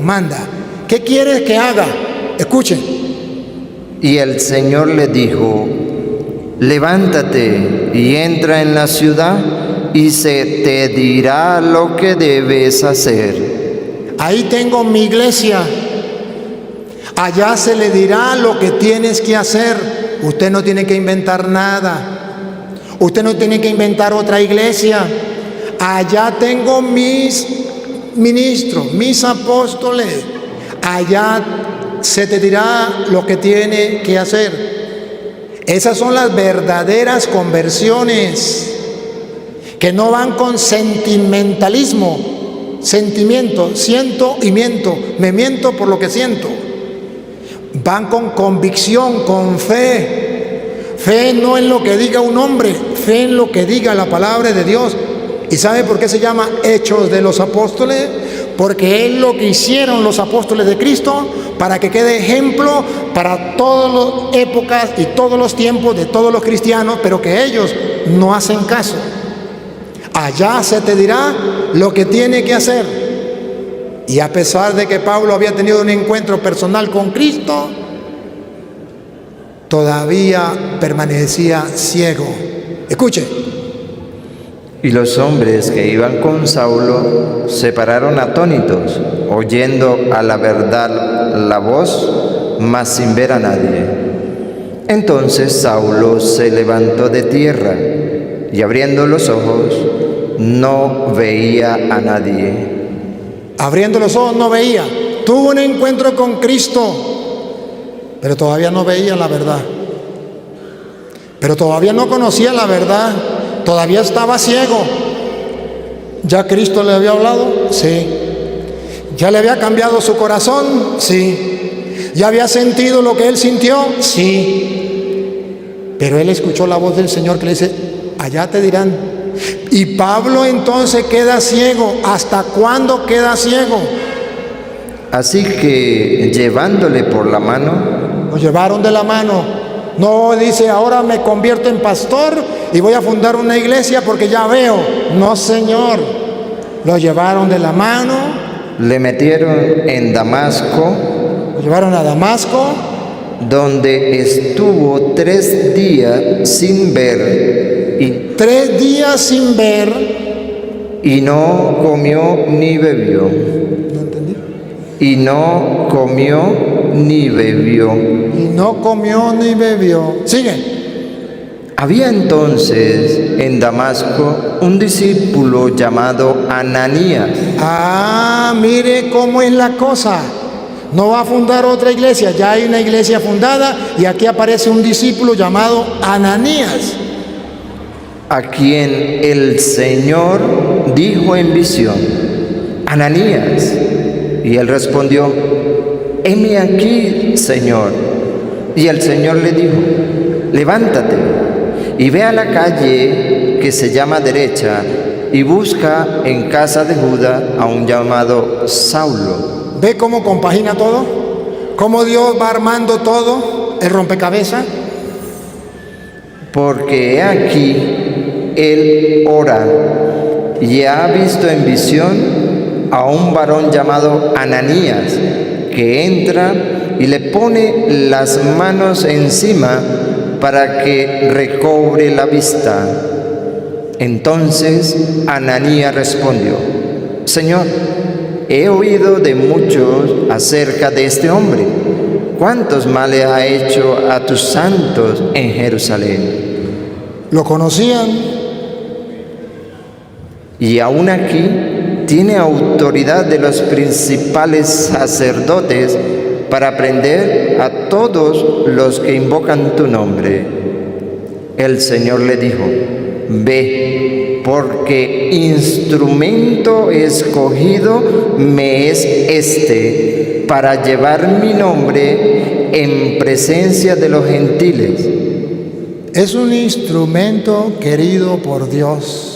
manda. ¿Qué quiere que haga? Escuchen. Y el Señor le dijo: levántate y entra en la ciudad, y se te dirá lo que debes hacer. Ahí tengo mi iglesia. Allá se le dirá lo que tienes que hacer. Usted no tiene que inventar nada. Usted no tiene que inventar otra iglesia. Allá tengo mis ministros, mis apóstoles. Allá se te dirá lo que tiene que hacer. Esas son las verdaderas conversiones, que no van con sentimentalismo, sentimiento, siento y miento, me miento por lo que siento. Van con convicción, con fe. Fe no en lo que diga un hombre, fe en lo que diga la palabra de Dios. ¿Y sabe por qué se llama Hechos de los Apóstoles? Porque es lo que hicieron los apóstoles de Cristo para que quede ejemplo para todas las épocas y todos los tiempos de todos los cristianos, pero que ellos no hacen caso. Allá se te dirá lo que tiene que hacer. Y a pesar de que Pablo había tenido un encuentro personal con Cristo, todavía permanecía ciego. Escuche. Y los hombres que iban con Saulo se pararon atónitos, oyendo a la verdad la voz, mas sin ver a nadie. Entonces Saulo se levantó de tierra y abriendo los ojos no veía a nadie. Abriendo los ojos no veía. Tuvo un encuentro con Cristo, pero todavía no veía la verdad. Pero todavía no conocía la verdad. Todavía estaba ciego. ¿Ya Cristo le había hablado? Sí. ¿Ya le había cambiado su corazón? Sí. ¿Ya había sentido lo que él sintió? Sí. Pero él escuchó la voz del Señor que le dice, allá te dirán. Y Pablo entonces queda ciego. ¿Hasta cuándo queda ciego? Así que llevándole por la mano, Lo llevaron de la mano. No dice, ahora me convierto en pastor y voy a fundar una iglesia porque ya veo. No, Señor. Lo llevaron de la mano. le metieron en Damasco, Lo llevaron a Damasco, donde estuvo 3 días sin ver 3 días sin ver. y no comió ni bebió. ¿No entendí? Y no comió ni bebió. Y no comió ni bebió. Sigue. Había entonces en Damasco un discípulo llamado Ananías. Ah, mire cómo es la cosa. No va a fundar otra iglesia, ya hay una iglesia fundada y aquí aparece un discípulo llamado Ananías. A quien el Señor dijo en visión, Ananías. Y él respondió, heme aquí, Señor. Y el Señor le dijo, levántate y ve a la calle que se llama Derecha y busca en casa de Judá a un llamado Saulo. ¿Ve cómo compagina todo? ¿Cómo Dios va armando todo el rompecabezas? Porque he aquí, él ora y ha visto en visión a un varón llamado Ananías, que entra y le pone las manos encima para que recobre la vista. Entonces Ananías respondió, Señor, he oído de muchos acerca de este hombre, cuántos males ha hecho a tus santos en Jerusalén. Lo conocían. Y aún aquí tiene autoridad de los principales sacerdotes para prender a todos los que invocan tu nombre. El Señor le dijo, ve, porque instrumento escogido me es este para llevar mi nombre en presencia de los gentiles. Es un instrumento querido por Dios,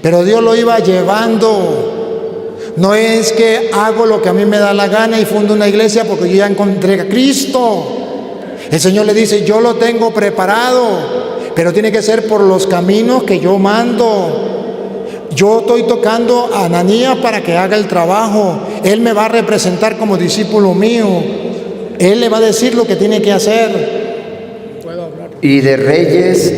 pero Dios lo iba llevando. No es que hago lo que a mí me da la gana y fundo una iglesia porque yo ya encontré a Cristo. El Señor le dice, yo lo tengo preparado, pero tiene que ser por los caminos que yo mando. Yo estoy tocando a Ananías para que haga el trabajo. Él me va a representar como discípulo mío. Él le va a decir lo que tiene que hacer. Y de reyes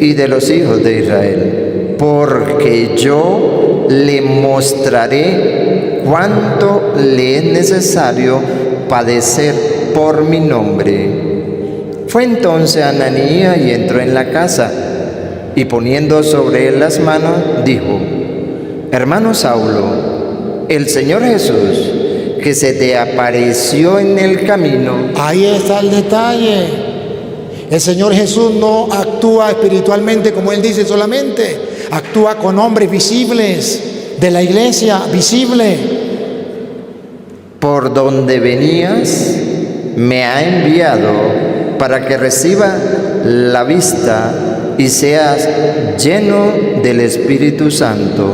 y de los hijos de Israel, porque yo le mostraré cuánto le es necesario padecer por mi nombre. Fue entonces Ananías y entró en la casa, y poniendo sobre él las manos, dijo, hermano Saulo, el Señor Jesús, que se te apareció en el camino. Ahí está el detalle. El Señor Jesús no actúa espiritualmente como Él dice solamente, actúa con hombres visibles de la iglesia, visible. Por donde venías, me ha enviado para que reciba la vista y seas lleno del Espíritu Santo.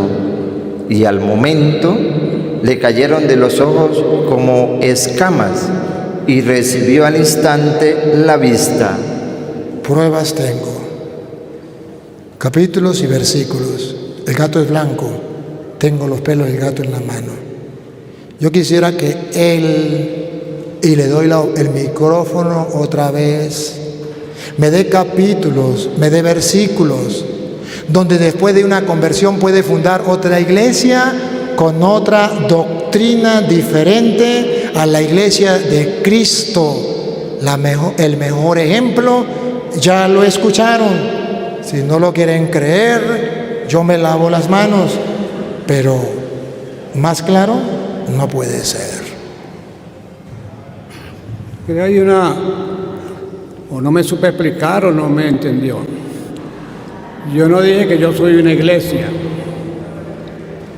Y al momento le cayeron de los ojos como escamas y recibió al instante la vista. Pruebas tengo, capítulos y versículos. El gato es blanco, tengo los pelos del gato en la mano. Yo quisiera que él, y le doy el micrófono otra vez, me dé capítulos, me dé versículos, donde después de una conversión puede fundar otra iglesia con otra doctrina diferente a la iglesia de Cristo. el mejor ejemplo ya lo escucharon. Si no lo quieren creer, yo me lavo las manos, pero más claro no puede ser. Que hay o no me supe explicar o no me entendió. Yo no dije que yo soy una iglesia,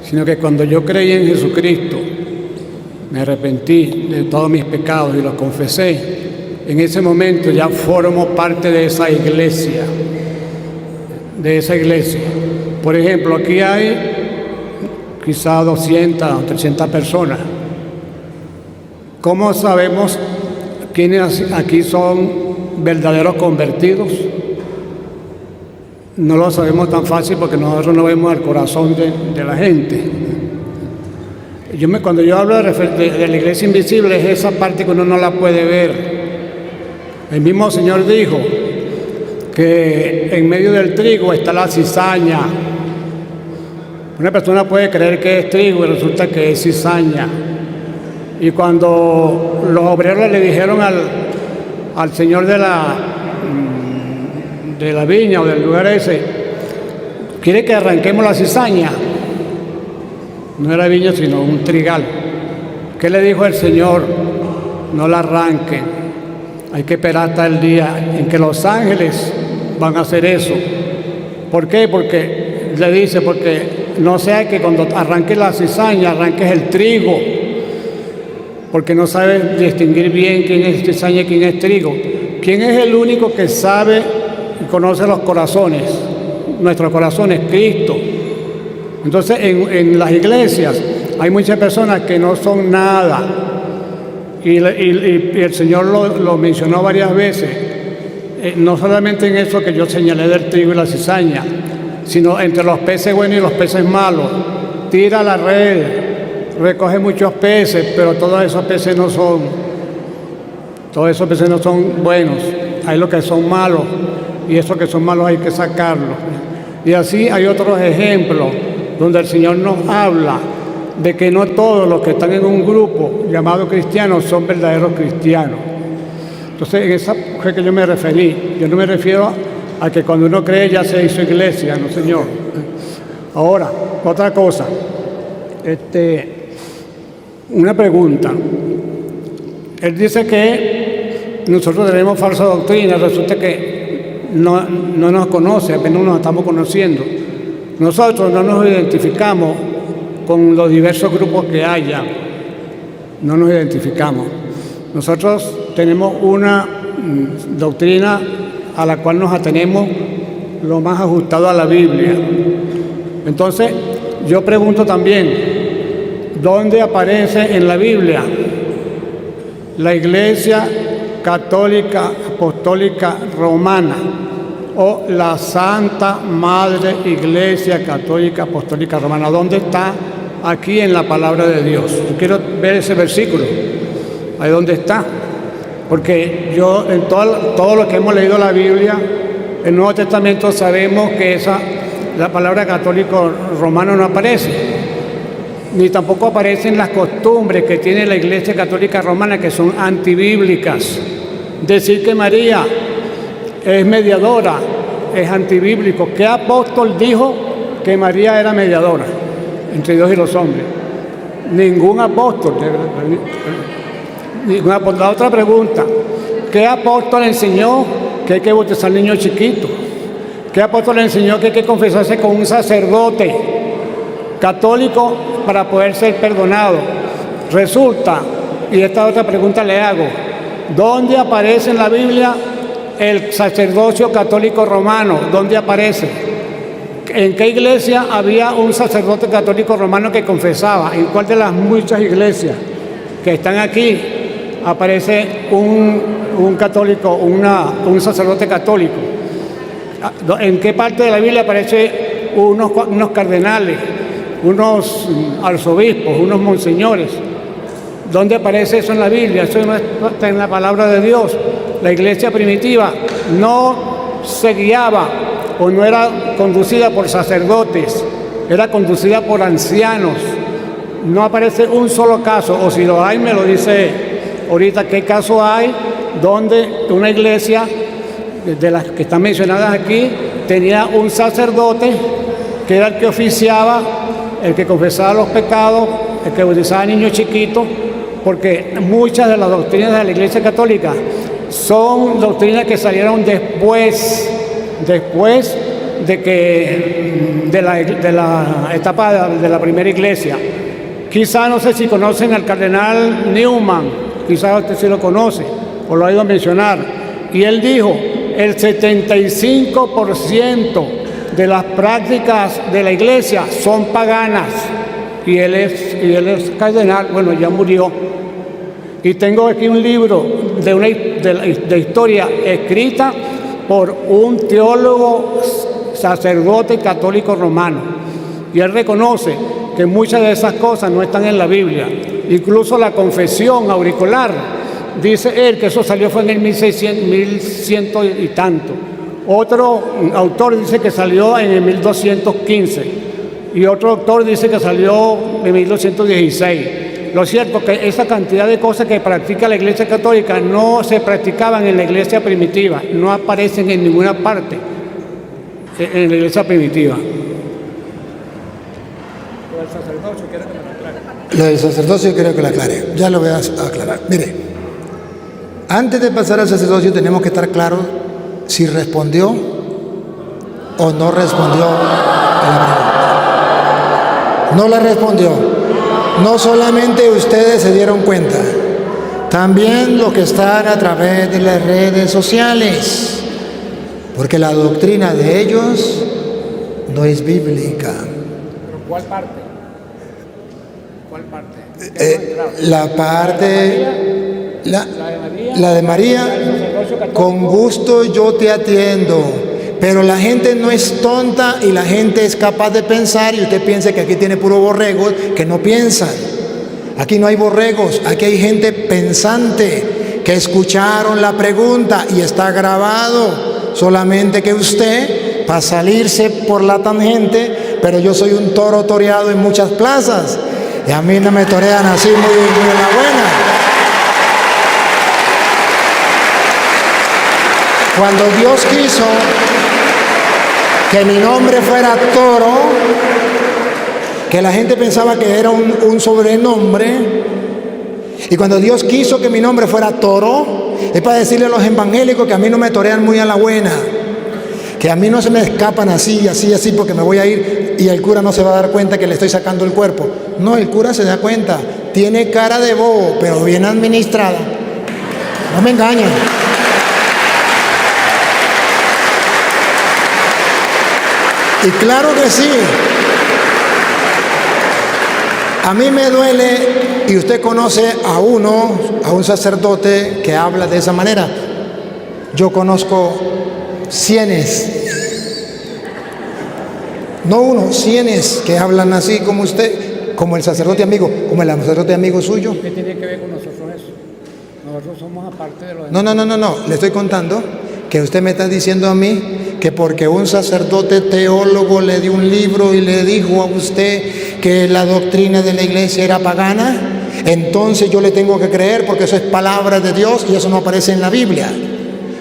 sino que cuando yo creí en Jesucristo, me arrepentí de todos mis pecados y los confesé, en ese momento ya formo parte de esa iglesia. Por ejemplo, aquí hay quizá 200 o 300 personas. ¿Cómo sabemos quiénes aquí son verdaderos convertidos? No lo sabemos tan fácil porque nosotros no vemos el corazón de la gente. Cuando yo hablo de la iglesia invisible, es esa parte que uno no la puede ver. El mismo Señor dijo que en medio del trigo está la cizaña. Una persona puede creer que es trigo y resulta que es cizaña. Y cuando los obreros le dijeron al señor de la viña o del lugar ese, ¿quiere que arranquemos la cizaña? No era viña sino un trigal. ¿Qué le dijo el Señor? No la arranquen, hay que esperar hasta el día en que los ángeles van a hacer eso. ¿Por qué? Porque le dice, porque no sea que cuando arranques la cizaña arranques el trigo, porque no sabes distinguir bien quién es cizaña y quién es trigo. ¿Quién es el único que sabe y conoce los corazones? Nuestros corazones, Cristo. Entonces en las iglesias hay muchas personas que no son nada y el Señor lo mencionó varias veces, no solamente en eso que yo señalé del trigo y la cizaña, sino entre los peces buenos y los peces malos. Tira la red, recoge muchos peces, pero todos esos peces no son buenos, hay los que son malos y esos que son malos hay que sacarlos. Y así hay otros ejemplos donde el Señor nos habla de que no todos los que están en un grupo llamado cristianos son verdaderos cristianos. Entonces, en esa fue que yo me referí. Yo no me refiero a que cuando uno cree ya se hizo iglesia, no, Señor. Ahora, otra cosa. Una pregunta. Él dice que nosotros tenemos falsa doctrina. Resulta que no nos conoce, apenas nos estamos conociendo. Nosotros no nos identificamos con los diversos grupos que haya, no nos identificamos. Nosotros tenemos una doctrina a la cual nos atenemos lo más ajustado a la Biblia. Entonces, yo pregunto también, ¿dónde aparece en la Biblia la Iglesia Católica Apostólica Romana o la Santa Madre Iglesia Católica Apostólica Romana? ¿Dónde está aquí en la palabra de Dios? Yo quiero ver ese versículo, ahí donde está, porque yo en todo lo que hemos leído la Biblia, el Nuevo Testamento, sabemos que la palabra católico romano no aparece, ni tampoco aparecen las costumbres que tiene la Iglesia Católica Romana, que son antibíblicas. Decir que María es mediadora es antibíblico. ¿Qué apóstol dijo que María era mediadora entre Dios y los hombres? Ningún apóstol. La otra pregunta, ¿qué apóstol enseñó que hay que bautizar niños chiquitos? ¿Qué apóstol enseñó que hay que confesarse con un sacerdote católico para poder ser perdonado? Resulta, y esta otra pregunta le hago, ¿dónde aparece en la Biblia el sacerdocio católico romano? ¿Dónde aparece? ¿En qué iglesia había un sacerdote católico romano que confesaba? ¿En cuál de las muchas iglesias que están aquí aparece un católico, un sacerdote católico? ¿En qué parte de la Biblia aparece unos cardenales, unos arzobispos, unos monseñores? ¿Dónde aparece eso en la Biblia? Eso no está en la palabra de Dios. La iglesia primitiva no se guiaba o no era conducida por sacerdotes, era conducida por ancianos. No aparece un solo caso, o si lo hay me lo dice ahorita qué caso hay donde una iglesia de las que están mencionadas aquí tenía un sacerdote que era el que oficiaba, el que confesaba los pecados, el que bautizaba a niños chiquitos, porque muchas de las doctrinas de la Iglesia Católica son doctrinas que salieron después de la etapa de la primera iglesia. Quizá, no sé si conocen al cardenal Newman, quizá usted sí lo conoce o lo ha oído mencionar, y él dijo, el 75% de las prácticas de la iglesia son paganas, y él es cardenal, bueno, ya murió. Y tengo aquí un libro de historia escrita por un teólogo sacerdote católico romano, y él reconoce que muchas de esas cosas no están en la Biblia. Incluso la confesión auricular, dice él que eso salió fue en el 1100 y tanto. Otro autor dice que salió en el 1215 y otro autor dice que salió en 1216. Lo cierto es que esa cantidad de cosas que practica la Iglesia Católica no se practicaban en la Iglesia primitiva, no aparecen en ninguna parte en la Iglesia primitiva. Lo del sacerdocio quiero que lo aclare. Ya lo voy a aclarar. Mire, antes de pasar al sacerdocio tenemos que estar claros si respondió o no respondió a la pregunta. No la respondió. No solamente ustedes se dieron cuenta, también los que están a través de las redes sociales, porque la doctrina de ellos no es bíblica. ¿Pero cuál parte? ¿Cuál parte? La parte, la de María, con gusto yo te atiendo, pero la gente no es tonta y la gente es capaz de pensar, y usted piensa que aquí tiene puro borregos que no piensan. Aquí no hay borregos, aquí hay gente pensante que escucharon la pregunta y está grabado, solamente que usted, para salirse por la tangente, pero yo soy un toro toreado en muchas plazas y a mí no me torean así muy en la buena. Cuando Dios quiso que mi nombre fuera Toro, que la gente pensaba que era un sobrenombre, y cuando Dios quiso que mi nombre fuera Toro, es para decirle a los evangélicos que a mí no me torean muy a la buena, que a mí no se me escapan así, porque me voy a ir y el cura no se va a dar cuenta que le estoy sacando el cuerpo. No, el cura se da cuenta, tiene cara de bobo, pero bien administrada. No me engañen. Y claro que sí. A mí me duele, y usted conoce a un sacerdote que habla de esa manera. Yo conozco cienes, no uno, cienes que hablan así como usted, como el sacerdote amigo suyo. ¿Qué tiene que ver con nosotros eso? Nosotros somos aparte de los... No, le estoy contando que usted me está diciendo a mí que porque un sacerdote teólogo le dio un libro y le dijo a usted que la doctrina de la iglesia era pagana, entonces yo le tengo que creer porque eso es palabra de Dios y eso no aparece en la Biblia.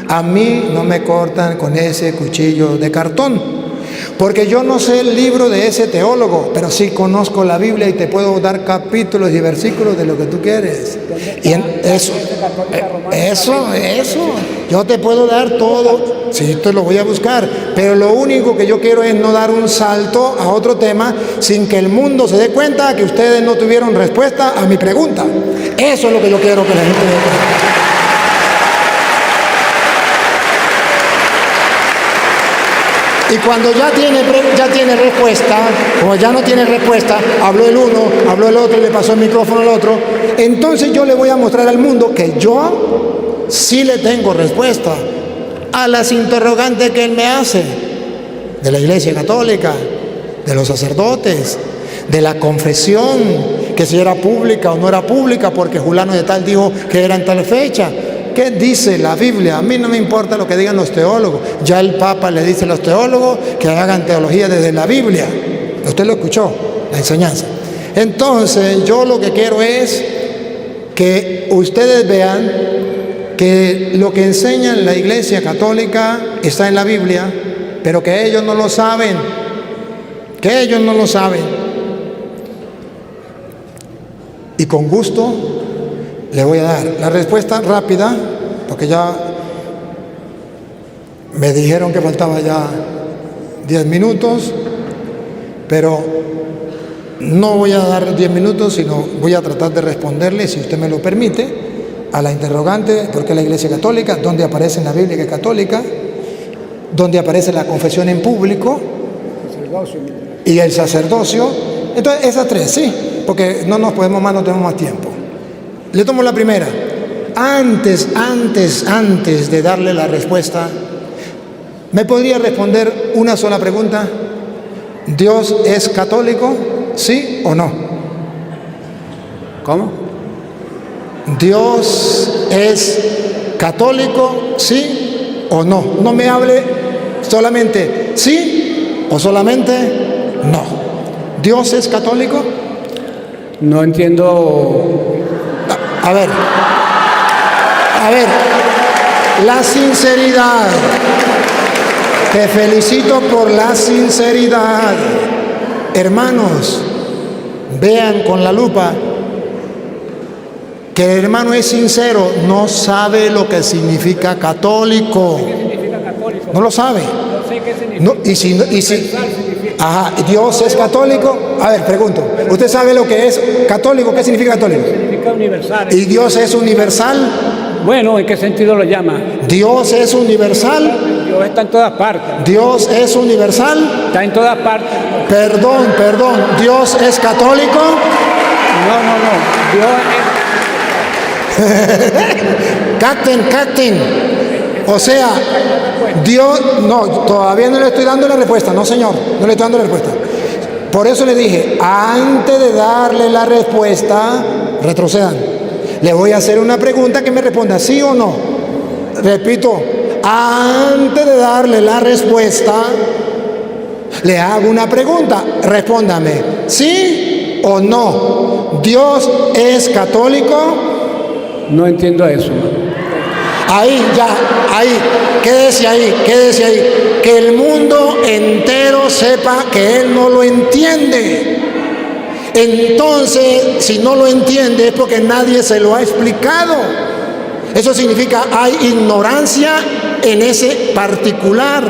A mí no me cortan con ese cuchillo de cartón, porque yo no sé el libro de ese teólogo, pero sí conozco la Biblia y te puedo dar capítulos y versículos de lo que tú quieres. Y eso, yo te puedo dar todo, sí, te lo voy a buscar, pero lo único que yo quiero es no dar un salto a otro tema sin que el mundo se dé cuenta que ustedes no tuvieron respuesta a mi pregunta. Eso es lo que yo quiero que la gente dé cuenta. Y cuando ya tiene respuesta, como ya no tiene respuesta, habló el uno, habló el otro y le pasó el micrófono al otro, entonces yo le voy a mostrar al mundo que yo sí le tengo respuesta a las interrogantes que él me hace de la Iglesia Católica, de los sacerdotes, de la confesión, que si era pública o no era pública, porque fulano de tal dijo que era en tal fecha. ¿Qué dice la Biblia? A mí no me importa lo que digan los teólogos. Ya el Papa le dice a los teólogos que hagan teología desde la Biblia. Usted lo escuchó, la enseñanza. Entonces, yo lo que quiero es que ustedes vean que lo que enseña la Iglesia Católica está en la Biblia, pero que ellos no lo saben, que ellos no lo saben. Y con gusto le voy a dar la respuesta rápida, porque ya me dijeron que faltaba ya 10 minutos, pero no voy a dar 10 minutos, sino voy a tratar de responderle, si usted me lo permite, a la interrogante: ¿por qué la Iglesia Católica? ¿Dónde aparece en la Biblia que es católica? ¿Dónde aparece la confesión en público? Y el sacerdocio. Entonces, esas tres, sí, porque no nos podemos más, no tenemos más tiempo. Le tomo la primera. Antes de darle la respuesta, ¿me podría responder una sola pregunta? ¿Dios es católico? ¿Sí o no? ¿Cómo? ¿Dios es católico? ¿Sí o no? No me hable solamente sí o solamente no. ¿Dios es católico? No entiendo. A ver, la sinceridad. Te felicito por la sinceridad. Hermanos, vean con la lupa que el hermano es sincero, no sabe lo que significa católico. ¿Qué significa católico? No lo sabe. No sé qué significa. No, y si, ajá, ¿Dios es católico? A ver, pregunto, ¿usted sabe lo que es católico? ¿Qué significa católico? Significa universal. ¿Y Dios es universal? Bueno, ¿en qué sentido lo llama? ¿Dios es universal? Dios está en todas partes. ¿Dios es universal? Está en todas partes. Perdón, ¿Dios es católico? No. Dios Captain. O sea, Dios, no, todavía no le estoy dando la respuesta, no señor, no le estoy dando la respuesta. Por eso le dije, antes de darle la respuesta, retrocedan. Le voy a hacer una pregunta que me responda sí o no. Repito, antes de darle la respuesta, le hago una pregunta, respóndame, ¿sí o no? ¿Dios es católico? no entiendo eso. Ahí, quédese ahí. Que el mundo entero sepa que él no lo entiende. Entonces, si no lo entiende es porque nadie se lo ha explicado. Eso significa hay ignorancia en ese particular.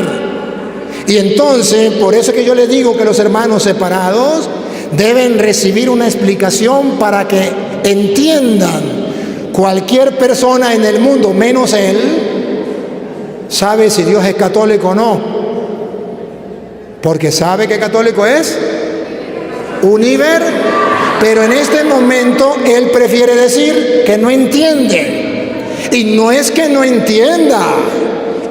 Y entonces, por eso es que yo les digo que los hermanos separados deben recibir una explicación para que entiendan. Cualquier persona en el mundo, menos él, sabe si Dios es católico o no. Porque sabe que católico es universal. Pero en este momento él prefiere decir que no entiende. Y no es que no entienda,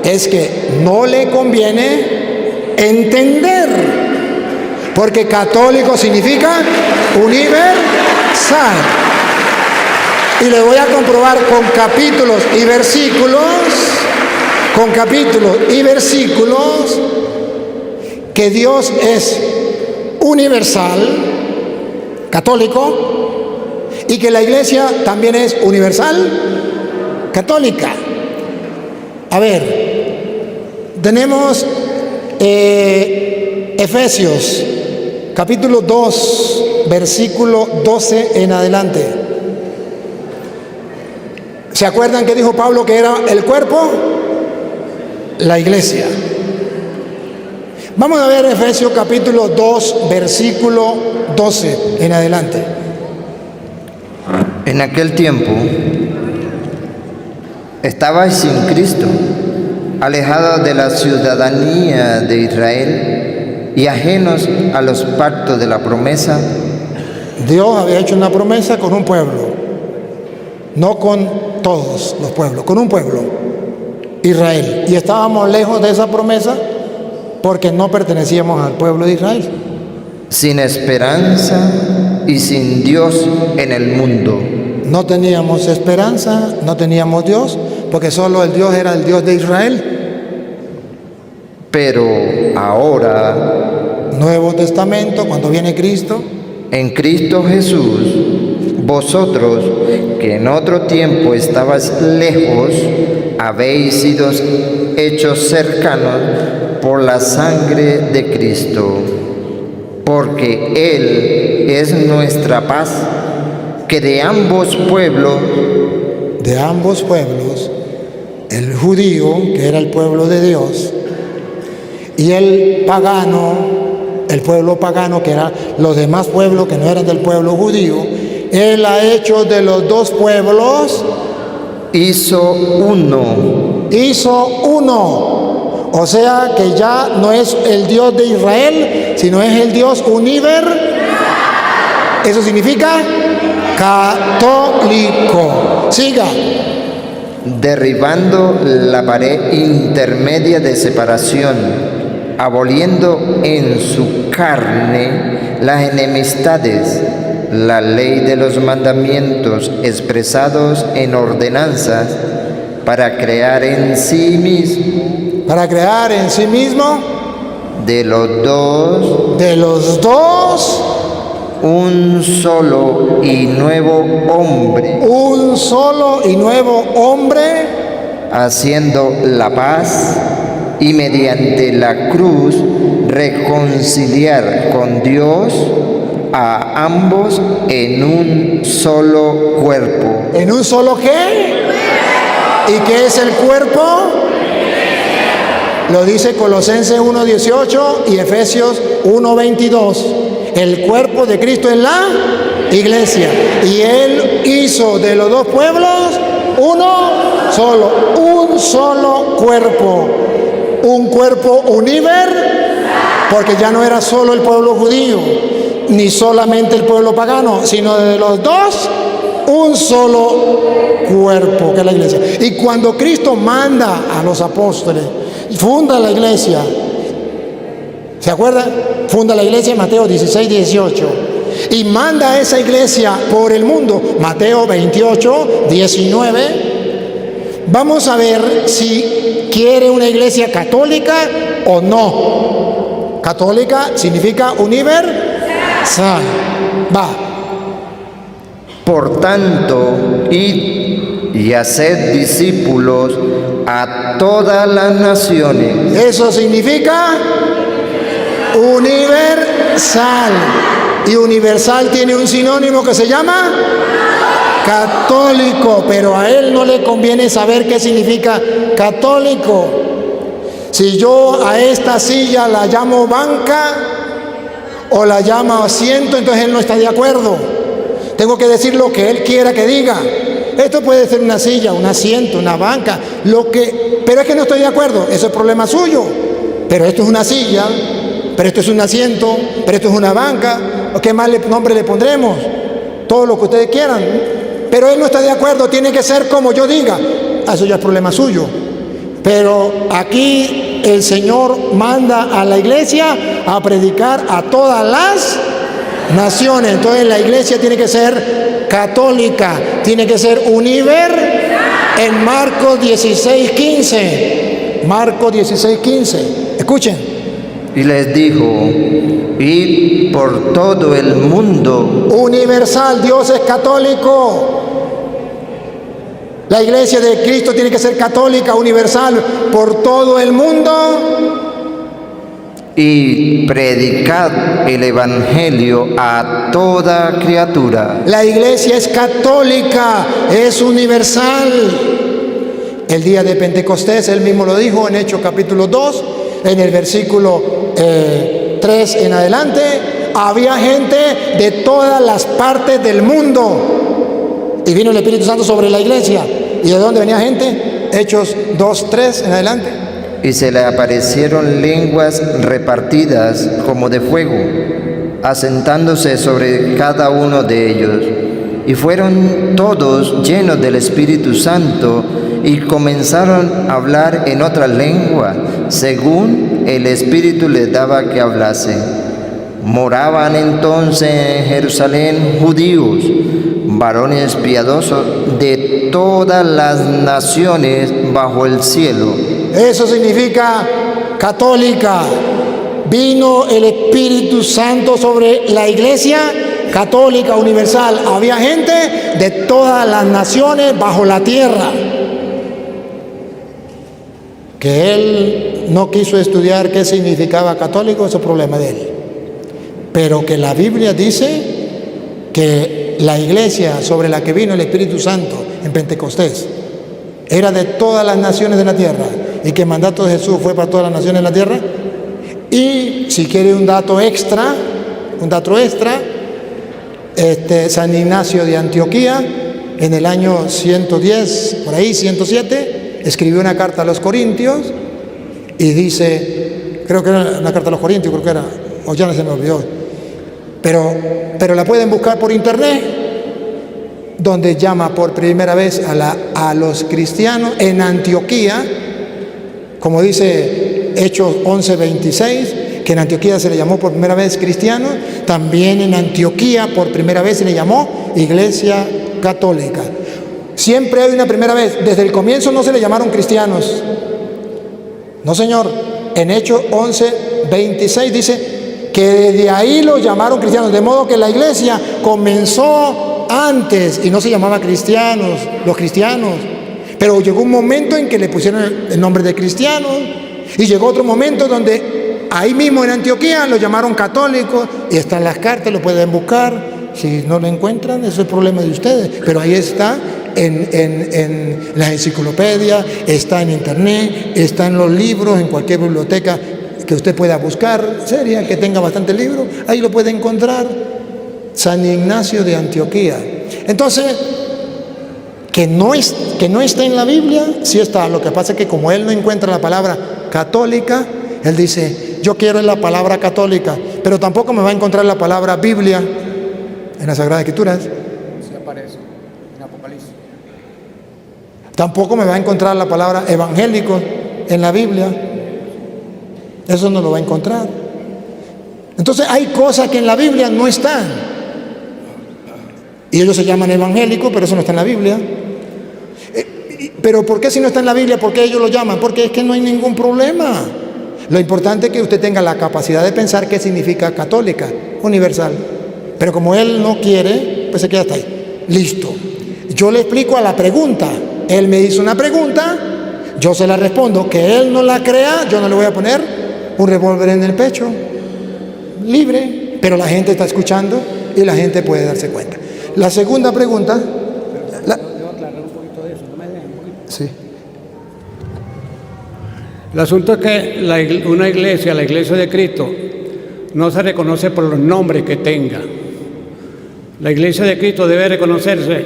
es que no le conviene entender. Porque católico significa universal. Y le voy a comprobar con capítulos y versículos, que Dios es universal, católico, y que la iglesia también es universal, católica. A ver, tenemos Efesios, capítulo 2, versículo 12 en adelante. ¿Se acuerdan que dijo Pablo que era el cuerpo? La iglesia. Vamos a ver Efesios capítulo 2, versículo 12 en adelante. En aquel tiempo estabais sin Cristo, alejados de la ciudadanía de Israel y ajenos a los pactos de la promesa. Dios había hecho una promesa con un pueblo, no con todos los pueblos, con un pueblo, Israel. Y estábamos lejos de esa promesa porque no pertenecíamos al pueblo de Israel. Sin esperanza y sin Dios en el mundo. No teníamos esperanza, no teníamos Dios, porque solo el Dios era el Dios de Israel. Pero ahora, Nuevo Testamento, cuando viene Cristo, en Cristo Jesús, vosotros que en otro tiempo estabais lejos, habéis sido hechos cercanos por la sangre de Cristo, porque Él es nuestra paz, que de ambos pueblos, el judío, que era el pueblo de Dios, y el pueblo pagano, que eran los demás pueblos que no eran del pueblo judío, Él ha hecho de los dos pueblos, hizo uno. O sea que ya no es el Dios de Israel, sino es el Dios universal. Eso significa católico. Siga. Derribando la pared intermedia de separación, aboliendo en su carne las enemistades, la ley de los mandamientos expresados en ordenanzas, para crear en sí mismo de los dos un solo y nuevo hombre, haciendo la paz, y mediante la cruz reconciliar con Dios a ambos en un solo cuerpo. ¿En un solo qué? ¿Y qué es el cuerpo? Lo dice Colosenses 1:18 y Efesios 1:22. El cuerpo de Cristo es la iglesia. Y Él hizo de los dos pueblos un solo cuerpo. Un cuerpo universal, porque ya no era solo el pueblo judío, ni solamente el pueblo pagano, sino de los dos, un solo cuerpo, que es la iglesia. Y cuando Cristo manda a los apóstoles, funda la iglesia, ¿se acuerdan? Funda la iglesia en Mateo 16:18 y manda a esa iglesia por el mundo, Mateo 28:19. Vamos a ver si quiere una iglesia católica o no. Católica significa universal. Va. Por tanto, id y haced discípulos a todas las naciones. Eso significa universal. Y universal tiene un sinónimo que se llama católico, pero a él no le conviene saber qué significa católico. Si yo a esta silla la llamo banca o la llamo asiento, entonces él no está de acuerdo. Tengo que decir lo que él quiera que diga. Esto puede ser una silla, un asiento, una banca, pero es que no estoy de acuerdo, eso es problema suyo. Pero esto es una silla, pero esto es un asiento, pero esto es una banca, ¿qué más nombre le pondremos? Todo lo que ustedes quieran. Pero él no está de acuerdo, tiene que ser como yo diga. Eso ya es problema suyo. Pero aquí el Señor manda a la iglesia a predicar a todas las naciones. Entonces la iglesia tiene que ser católica, tiene que ser universal. En Marcos 16:15. Marcos 16:15. Escuchen. Y les dijo: id por todo el mundo. Universal, Dios es católico. La iglesia de Cristo tiene que ser católica, universal, por todo el mundo. Y predicad el evangelio a toda criatura. La iglesia es católica, es universal. El día de Pentecostés, él mismo lo dijo en Hechos capítulo 2, en el versículo 3 en adelante, había gente de todas las partes del mundo. Y vino el Espíritu Santo sobre la iglesia. ¿Y de dónde venía gente? Hechos 2:3 en adelante. Y se le aparecieron lenguas repartidas como de fuego, asentándose sobre cada uno de ellos. Y fueron todos llenos del Espíritu Santo y comenzaron a hablar en otra lengua, según el Espíritu les daba que hablase. Moraban entonces en Jerusalén judíos, varones piadosos de todas las naciones bajo el cielo. Eso significa católica. Vino el Espíritu Santo sobre la iglesia católica, universal. Había gente de todas las naciones bajo la tierra. Que él no quiso estudiar qué significaba católico, eso es problema de él. Pero que la Biblia dice que la iglesia sobre la que vino el Espíritu Santo en Pentecostés era de todas las naciones de la tierra, y que el mandato de Jesús fue para todas las naciones de la tierra. Y si quiere un dato extra, San Ignacio de Antioquía, en el año 110, por ahí 107, escribió una carta a los Corintios y dice, creo que era una carta a los Corintios, creo que era, o ya no se me olvidó, pero la pueden buscar por internet, donde llama por primera vez a los cristianos en Antioquía, como dice Hechos 11:26, que en Antioquía se le llamó por primera vez cristiano. También en Antioquía por primera vez se le llamó Iglesia Católica. Siempre hay una primera vez. Desde el comienzo no se le llamaron cristianos. No, señor. En Hechos 11:26 dice que desde ahí los llamaron cristianos. De modo que la iglesia comenzó antes y no se llamaba cristianos, los cristianos. Pero llegó un momento en que le pusieron el nombre de cristianos. Y llegó otro momento donde ahí mismo en Antioquía lo llamaron católicos. Y están las cartas, lo pueden buscar. Si no lo encuentran, eso es problema de ustedes. Pero ahí está en las enciclopedias, está en internet, está en los libros, en cualquier biblioteca que usted pueda buscar, seria, que tenga bastantes libros, ahí lo puede encontrar. San Ignacio de Antioquía. Entonces, que no está en la Biblia, sí está. Lo que pasa es que como él no encuentra la palabra católica, él dice, yo quiero la palabra católica, pero tampoco me va a encontrar la palabra Biblia en las Sagradas Escrituras. Sí aparece en Apocalipsis. Tampoco me va a encontrar la palabra evangélico en la Biblia. Eso no lo va a encontrar. Entonces hay cosas que en la Biblia no están. Y ellos se llaman evangélicos, pero eso no está en la Biblia. Pero ¿por qué si no está en la Biblia? ¿Por qué ellos lo llaman? Porque es que no hay ningún problema. Lo importante es que usted tenga la capacidad de pensar qué significa católica, universal. Pero como él no quiere, pues se queda hasta ahí. Listo. Yo le explico a la pregunta. Él me hizo una pregunta, yo se la respondo. Que él no la crea, yo no le voy a poner un revólver en el pecho. Libre. Pero la gente está escuchando y la gente puede darse cuenta. La segunda pregunta. Debo aclarar un poquito de eso, no me dejen un poquito. Sí. El asunto es que una iglesia, la iglesia de Cristo, no se reconoce por los nombres que tenga. La iglesia de Cristo debe reconocerse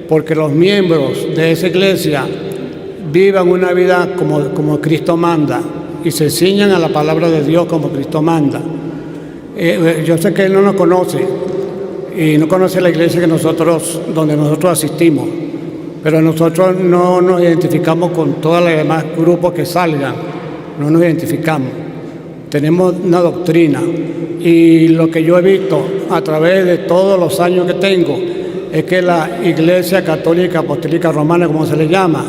porque los miembros de esa iglesia vivan una vida como Cristo manda y se ciñan a la palabra de Dios como Cristo manda. Yo sé que él no nos conoce y no conoce la iglesia donde nosotros asistimos, pero nosotros no nos identificamos con todos los demás grupos que salgan, no nos identificamos. Tenemos una doctrina y lo que yo he visto a través de todos los años que tengo es que la Iglesia Católica Apostólica Romana, como se le llama,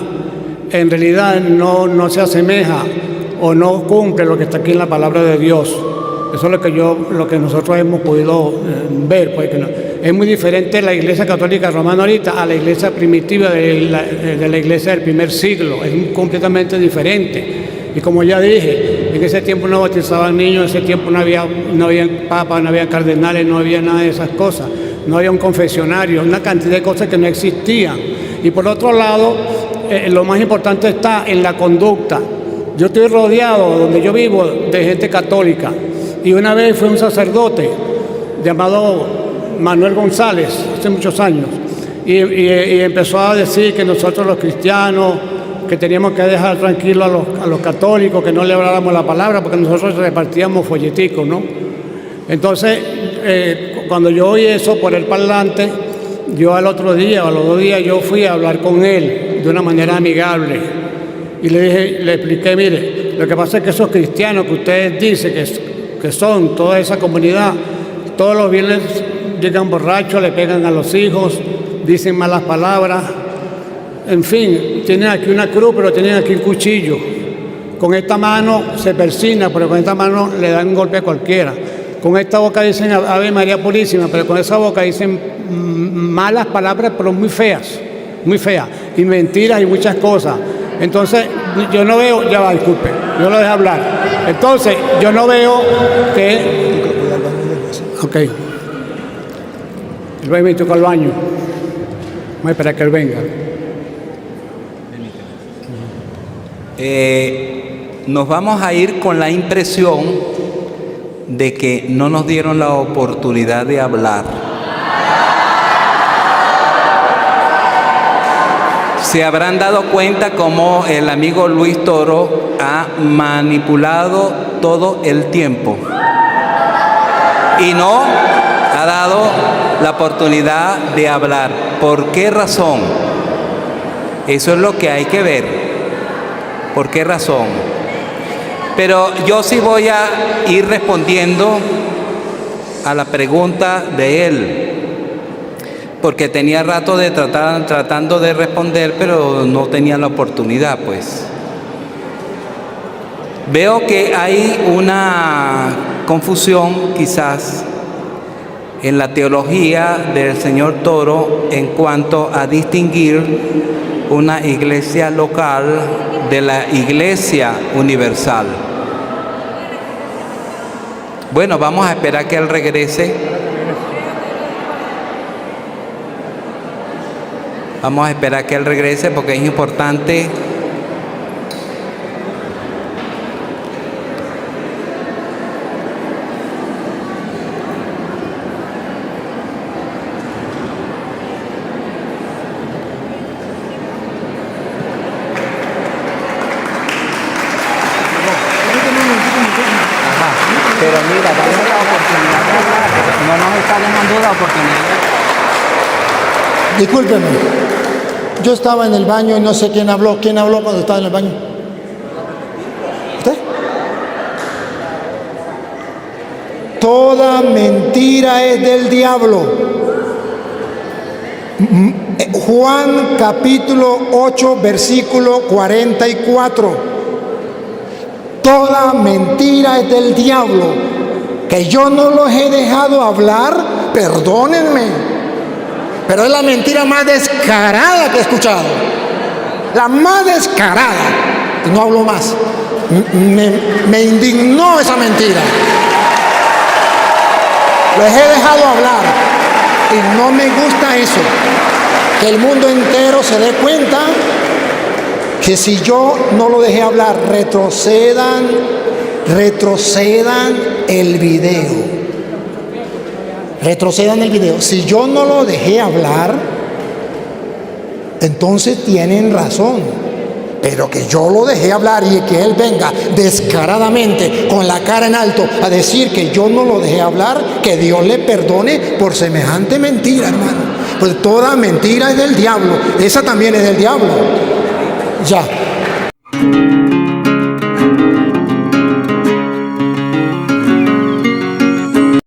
en realidad no se asemeja o no cumple lo que está aquí en la palabra de Dios. Eso es lo que nosotros hemos podido ver, pues, que no. Es muy diferente la Iglesia Católica Romana ahorita a la iglesia primitiva de la iglesia del primer siglo. Es completamente diferente. Y como ya dije, en ese tiempo no bautizaban niños, en ese tiempo no había papas, no había cardenales, no había nada de esas cosas. No había un confesionario, una cantidad de cosas que no existían. Y por otro lado, lo más importante está en la conducta. Yo estoy rodeado, donde yo vivo, de gente católica. Y una vez fue un sacerdote llamado Manuel González, hace muchos años, y empezó a decir que nosotros los cristianos, que teníamos que dejar tranquilos a los católicos, que no le habláramos la palabra, porque nosotros repartíamos folleticos, ¿no? Entonces, cuando yo oí eso por el parlante, yo al otro día o a los 2 días yo fui a hablar con él de una manera amigable y le expliqué, mire, lo que pasa es que esos cristianos que ustedes dicen que son toda esa comunidad, todos los viernes llegan borrachos, le pegan a los hijos, dicen malas palabras, en fin, tienen aquí una cruz, pero tienen aquí un cuchillo. Con esta mano se persina, pero con esta mano le dan un golpe a cualquiera. con esta boca dicen Ave María Purísima, pero con esa boca dicen malas palabras, pero muy feas, y mentiras y muchas cosas. Entonces, yo no veo, ya va, disculpe, yo lo dejo hablar. Entonces, yo no veo que... Ok. Él va y me toca al baño. Vamos a esperar que él venga. Nos vamos a ir con la impresión de que no nos dieron la oportunidad de hablar. Se habrán dado cuenta cómo el amigo Luis Toro ha manipulado todo el tiempo y no ha dado la oportunidad de hablar. ¿Por qué razón? Eso es lo que hay que ver. ¿Por qué razón? Pero yo sí voy a ir respondiendo a la pregunta de él, porque tenía rato de tratando de responder, pero no tenía la oportunidad, pues. Veo que hay una confusión, quizás, en la teología del señor Toro en cuanto a distinguir una iglesia local de la iglesia universal. Bueno, vamos a esperar que él regrese. Vamos a esperar que él regrese porque es importante. Pero mira, dale la oportunidad de hablar, porque no nos está dejando la oportunidad. Discúlpeme, yo estaba en el baño y no sé quién habló. ¿Quién habló cuando estaba en el baño? ¿Usted? Toda mentira es del diablo. Juan capítulo 8, versículo 44. Toda mentira es del diablo. Que yo no los he dejado hablar, perdónenme, pero es la mentira más descarada que he escuchado. La más descarada. Y no hablo más. Me indignó esa mentira. Los he dejado hablar y no me gusta eso. Que el mundo entero se dé cuenta que si yo no lo dejé hablar, retrocedan el video. Retrocedan el video. Si yo no lo dejé hablar, entonces tienen razón. Pero que yo lo dejé hablar y que él venga descaradamente con la cara en alto a decir que yo no lo dejé hablar, que Dios le perdone por semejante mentira, hermano. Pues toda mentira es del diablo. Esa también es del diablo. Ya.